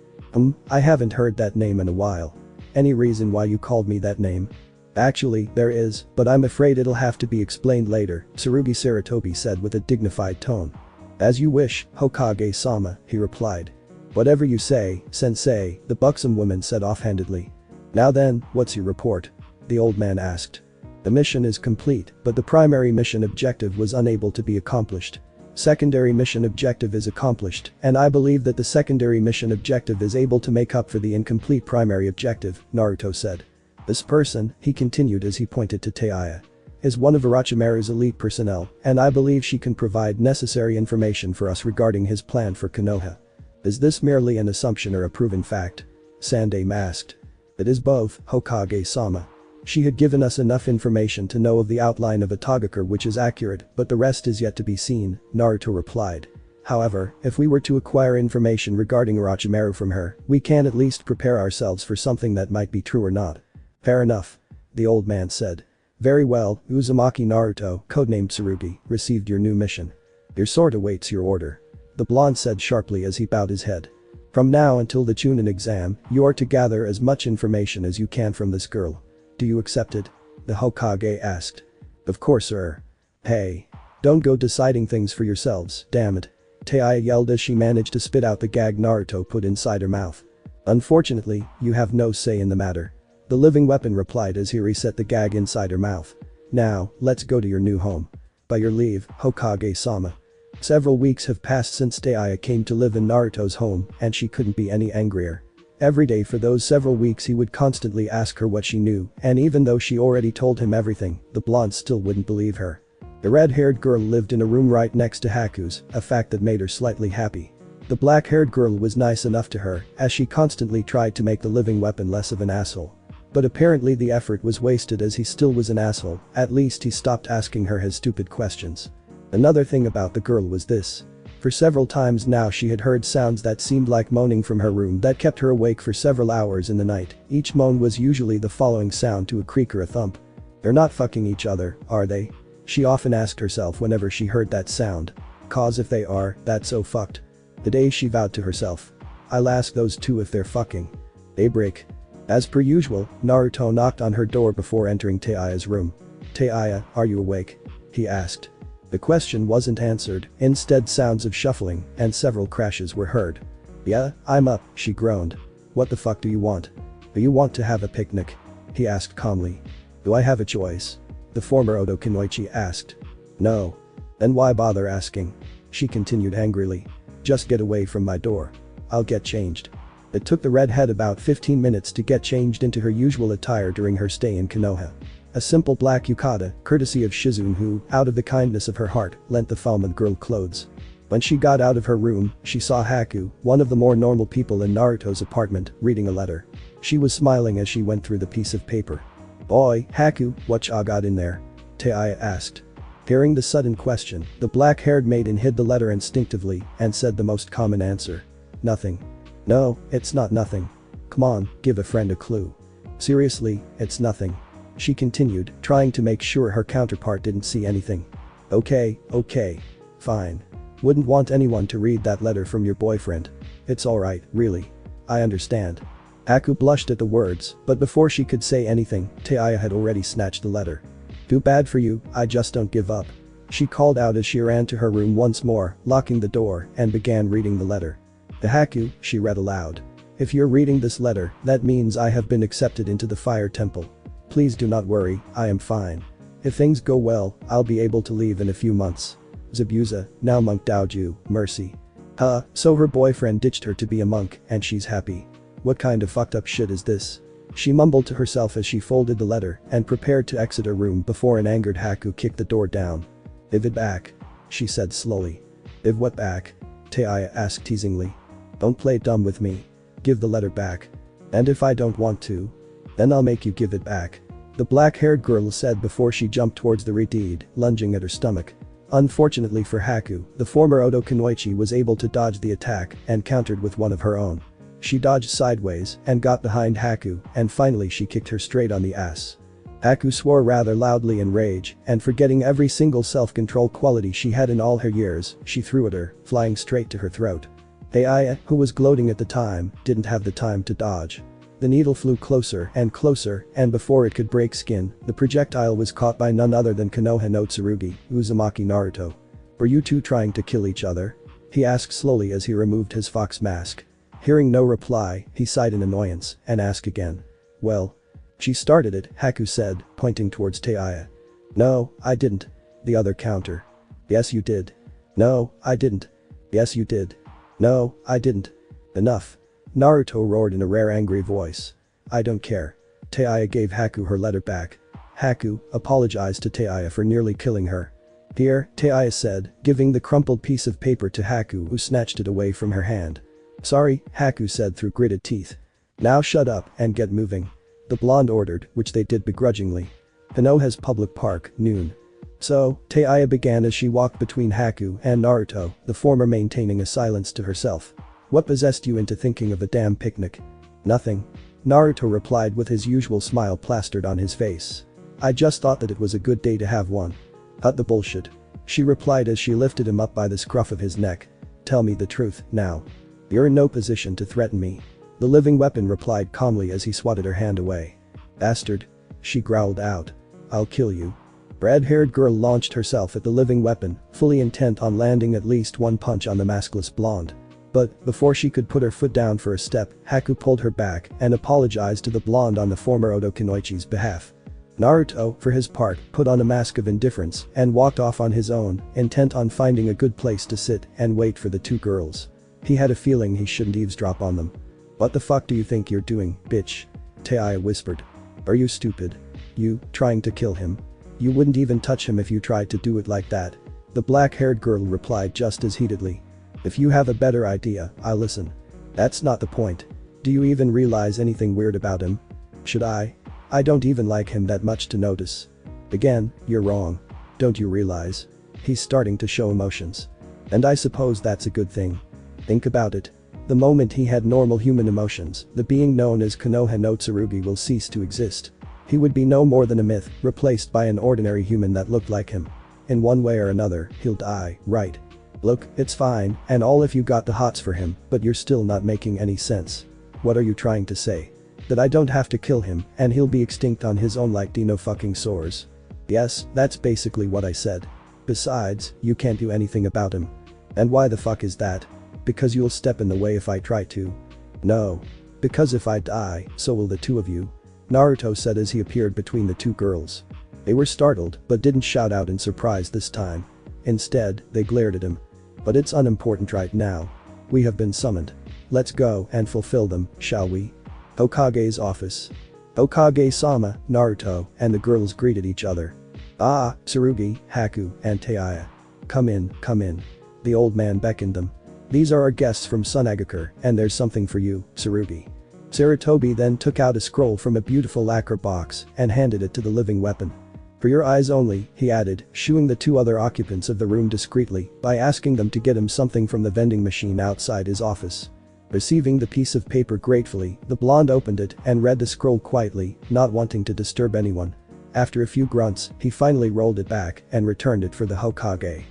S1: I haven't heard that name in a while. Any reason why you called me that name?" "Actually, there is, but I'm afraid it'll have to be explained later," Tsurugi Sarutobi said with a dignified tone. "As you wish, Hokage-sama," he replied. "Whatever you say, sensei," the buxom woman said offhandedly. "Now then, what's your report?" the old man asked. "The mission is complete, but the primary mission objective was unable to be accomplished. Secondary mission objective is accomplished, and I believe that the secondary mission objective is able to make up for the incomplete primary objective," Naruto said. "This person," he continued as he pointed to Tayuya, "is one of Orochimaru's elite personnel, and I believe she can provide necessary information for us regarding his plan for Konoha." "Is this merely an assumption or a proven fact?" Sandai asked. "It is both, Hokage-sama. She had given us enough information to know of the outline of Otogakure, which is accurate, but the rest is yet to be seen," Naruto replied. "However, if we were to acquire information regarding Orochimaru from her, we can at least prepare ourselves for something that might be true or not." "Fair enough," the old man said. "Very well, Uzumaki Naruto, codenamed Tsurugi, received your new mission. Your sword awaits your order," the blonde said sharply as he bowed his head. "From now until the Chunin exam, you are to gather as much information as you can from this girl. Do you accept it?" the Hokage asked. "Of course, sir." "Hey. Don't go deciding things for yourselves, damn it," Tayuya yelled as she managed to spit out the gag Naruto put inside her mouth. "Unfortunately, you have no say in the matter," the living weapon replied as he reset the gag inside her mouth. "Now, let's go to your new home. By your leave, Hokage-sama." Several weeks have passed since Tayuya came to live in Naruto's home, and she couldn't be any angrier. Every day for those several weeks he would constantly ask her what she knew, and even though she already told him everything, the blonde still wouldn't believe her. The red-haired girl lived in a room right next to Haku's, a fact that made her slightly happy. The black-haired girl was nice enough to her, as she constantly tried to make the living weapon less of an asshole. But apparently the effort was wasted as he still was an asshole. At least he stopped asking her his stupid questions. Another thing about the girl was this. For several times now she had heard sounds that seemed like moaning from her room that kept her awake for several hours in the night. Each moan was usually the following sound to a creak or a thump. "They're not fucking each other, are they?" she often asked herself whenever she heard that sound. "'Cause if they are, that's so fucked." The day she vowed to herself. "I'll ask those two if they're fucking." Daybreak. As per usual, Naruto knocked on her door before entering Tayuya's room. "Tayuya, are you awake?" he asked. The question wasn't answered, instead sounds of shuffling and several crashes were heard. "Yeah, I'm up," she groaned. "What the fuck do you want?" "Do you want to have a picnic?" he asked calmly. "Do I have a choice?" the former Oda Kunoichi asked. "No." "Then why bother asking?" she continued angrily. "Just get away from my door. I'll get changed." It took the redhead about 15 minutes to get changed into her usual attire during her stay in Konoha. A simple black yukata, courtesy of Shizune who, out of the kindness of her heart, lent the Falmouth girl clothes. When she got out of her room, she saw Haku, one of the more normal people in Naruto's apartment, reading a letter. She was smiling as she went through the piece of paper. "Boy, Haku, what ya got in there?" Tayuya asked. Hearing the sudden question, the black-haired maiden hid the letter instinctively and said the most common answer. "Nothing." "No, it's not nothing. Come on, give a friend a clue." "Seriously, it's nothing," she continued, trying to make sure her counterpart didn't see anything. Okay, fine. Wouldn't want anyone to read that letter from your boyfriend. It's alright, really. I understand." Haku blushed at the words, but before she could say anything, Tayuya had already snatched the letter. "Too bad for you, I just don't give up," she called out as she ran to her room once more, locking the door, and began reading the letter. "The Haku," she read aloud. "If you're reading this letter, that means I have been accepted into the Fire Temple. Please do not worry, I am fine. If things go well, I'll be able to leave in a few months. Zabuza, now monk Daoju, mercy." So her boyfriend ditched her to be a monk and she's happy. What kind of fucked up shit is this? She mumbled to herself as she folded the letter and prepared to exit her room before an angered Haku kicked the door down. "Give it back," she said slowly. "Give what back?" Tayuya asked teasingly. "Don't play dumb with me. Give the letter back. And if I don't want to? Then I'll make you give it back," the black-haired girl said before she jumped towards the redeed, lunging at her stomach. Unfortunately for Haku, the former Oda Kunoichi was able to dodge the attack and countered with one of her own. She dodged sideways and got behind Haku, and finally she kicked her straight on the ass. Haku swore rather loudly in rage, and forgetting every single self-control quality she had in all her years, she threw at her, flying straight to her throat. Tayuya, who was gloating at the time, didn't have the time to dodge. The needle flew closer, and before it could break skin, the projectile was caught by none other than Konoha no Tsurugi, Uzumaki Naruto. "Were you two trying to kill each other?" he asked slowly as he removed his fox mask. Hearing no reply, he sighed in annoyance and asked again. "Well, she started it," Haku said, pointing towards Tayuya. "No, I didn't," the other countered. "Yes you did." "No, I didn't." "Yes you did." "No, I didn't." "Enough," Naruto roared in a rare angry voice. "I don't care." Tayuya gave Haku her letter back. Haku apologized to Tayuya for nearly killing her. "Here," Tayuya said, giving the crumpled piece of paper to Haku who snatched it away from her hand. "Sorry," Haku said through gritted teeth. "Now shut up and get moving," the blonde ordered, which they did begrudgingly. Konoha's public park, noon. "So," Tayuya began as she walked between Haku and Naruto, the former maintaining a silence to herself. "What possessed you into thinking of a damn picnic?" "Nothing," Naruto replied with his usual smile plastered on his face. "I just thought that it was a good day to have one." "Cut the bullshit," she replied as she lifted him up by the scruff of his neck. "Tell me the truth, now. You're in no position to threaten me." The living weapon replied calmly as he swatted her hand away. "Bastard," she growled out. "I'll kill you." Red-haired girl launched herself at the living weapon, fully intent on landing at least one punch on the maskless blonde. But, before she could put her foot down for a step, Haku pulled her back and apologized to the blonde on the former Oda Kunoichi's behalf. Naruto, for his part, put on a mask of indifference and walked off on his own, intent on finding a good place to sit and wait for the two girls. He had a feeling he shouldn't eavesdrop on them. "What the fuck do you think you're doing, bitch?" Tayuya whispered. "Are you stupid? You, trying to kill him? You wouldn't even touch him if you tried to do it like that." The black-haired girl replied just as heatedly. "If you have a better idea, I'll listen." "That's not the point. Do you even realize anything weird about him?" "Should I? I don't even like him that much to notice." "Again, you're wrong. Don't you realize? He's starting to show emotions. And I suppose that's a good thing. Think about it. The moment he had normal human emotions, the being known as Konoha no Tsurugi will cease to exist. He would be no more than a myth, replaced by an ordinary human that looked like him. In one way or another, he'll die, right? Look, it's fine and all if you got the hots for him, but you're still not making any sense. What are you trying to say?" That I don't have to kill him and he'll be extinct on his own like Dino fucking Soars. Yes, that's basically what I said. Besides, you can't do anything about him. And why the fuck is that? Because you'll step in the way if I try to. No. Because if I die, so will the two of you. Naruto said as he appeared between the two girls. They were startled but didn't shout out in surprise this time. Instead, they glared at him. But it's unimportant right now. We have been summoned. Let's go and fulfill them, shall we? Hokage's office. Hokage-sama, Naruto, and the girls greeted each other. Ah, Tsurugi, Haku, and Tayuya. Come in, come in. The old man beckoned them. These are our guests from Tsunade, and there's something for you, Tsurugi. Sarutobi then took out a scroll from a beautiful lacquer box and handed it to the living weapon. For your eyes only, he added, shooing the two other occupants of the room discreetly by asking them to get him something from the vending machine outside his office. Receiving the piece of paper gratefully, the blonde opened it and read the scroll quietly, not wanting to disturb anyone. After a few grunts, he finally rolled it back and returned it for the Hokage.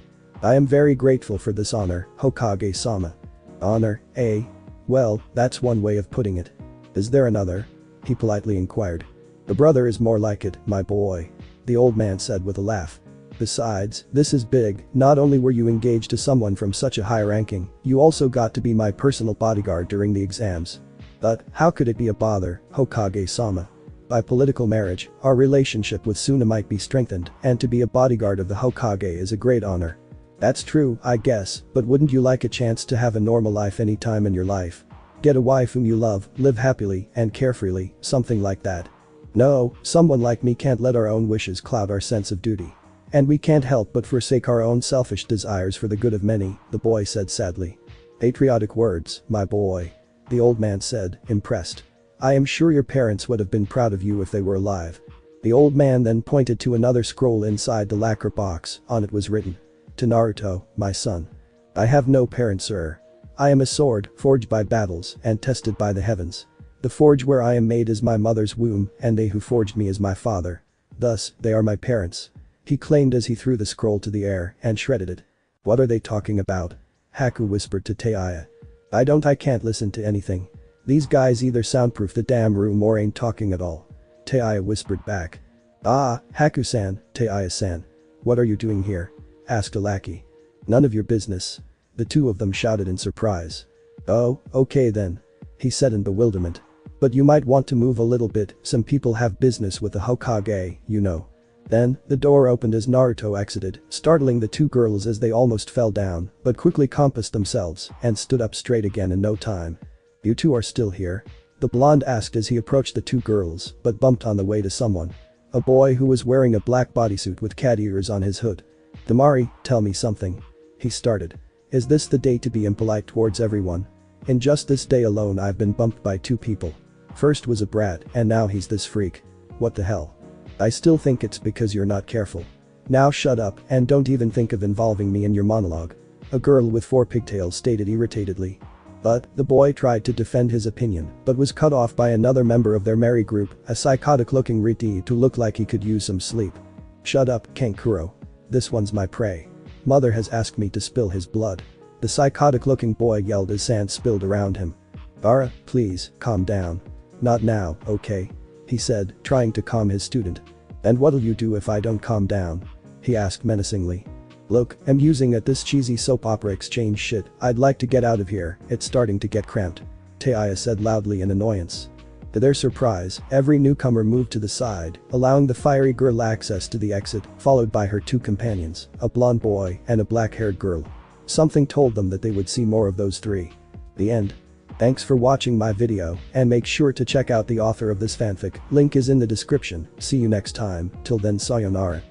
S1: I am very grateful for this honor, Hokage-sama. Honor, eh? Well, that's one way of putting it. Is there another? He politely inquired. The brother is more like it, my boy. The old man said with a laugh. Besides, this is big, not only were you engaged to someone from such a high ranking, you also got to be my personal bodyguard during the exams. But, how could it be a bother, Hokage-sama? By political marriage, our relationship with Tsunade might be strengthened, and to be a bodyguard of the Hokage is a great honor. That's true, I guess, but wouldn't you like a chance to have a normal life any time in your life? Get a wife whom you love, live happily, and carefreely, something like that. No, someone like me can't let our own wishes cloud our sense of duty. And we can't help but forsake our own selfish desires for the good of many, the boy said sadly. Patriotic words, my boy. The old man said, impressed. I am sure your parents would have been proud of you if they were alive. The old man then pointed to another scroll inside the lacquer box, on it was written. To Naruto, my son. I have no parents, sir. I am a sword, forged by battles, and tested by the heavens. The forge where I am made is my mother's womb, and they who forged me is my father. Thus, they are my parents. He claimed as he threw the scroll to the air and shredded it. What are they talking about? Haku whispered to Tayuya. I can't listen to anything. These guys either soundproof the damn room or ain't talking at all. Tayuya whispered back. Ah, Haku-san, Tayuya-san. What are you doing here? Asked a lackey. None of your business. The two of them shouted in surprise. Oh, okay then. He said in bewilderment. But you might want to move a little bit, some people have business with the Hokage, you know. Then, the door opened as Naruto exited, startling the two girls as they almost fell down, but quickly compassed themselves and stood up straight again in no time. You two are still here? The blonde asked as he approached the two girls, but bumped on the way to someone. A boy who was wearing a black bodysuit with cat ears on his hood. Temari, tell me something. He started. Is this the day to be impolite towards everyone? In just this day alone I've been bumped by two people. First was a brat and now he's this freak. What the hell? I still think it's because you're not careful. Now shut up and don't even think of involving me in your monologue. A girl with 4 pigtails stated irritatedly. But, the boy tried to defend his opinion, but was cut off by another member of their merry group, a psychotic-looking Riti who looked like he could use some sleep. Shut up, Kankuro. This one's my prey. Mother has asked me to spill his blood. The psychotic-looking boy yelled as sand spilled around him. Bara, please, calm down. Not now, okay? He said, trying to calm his student. And what'll you do if I don't calm down? He asked menacingly. Look, I'm using at this cheesy soap opera exchange shit, I'd like to get out of here, it's starting to get cramped. Tayuya said loudly in annoyance. To their surprise, every newcomer moved to the side, allowing the fiery girl access to the exit, followed by her two companions, a blonde boy and a black-haired girl. Something told them that they would see more of those three. The end. Thanks for watching my video, and make sure to check out the author of this fanfic, link is in the description, see you next time, till then sayonara.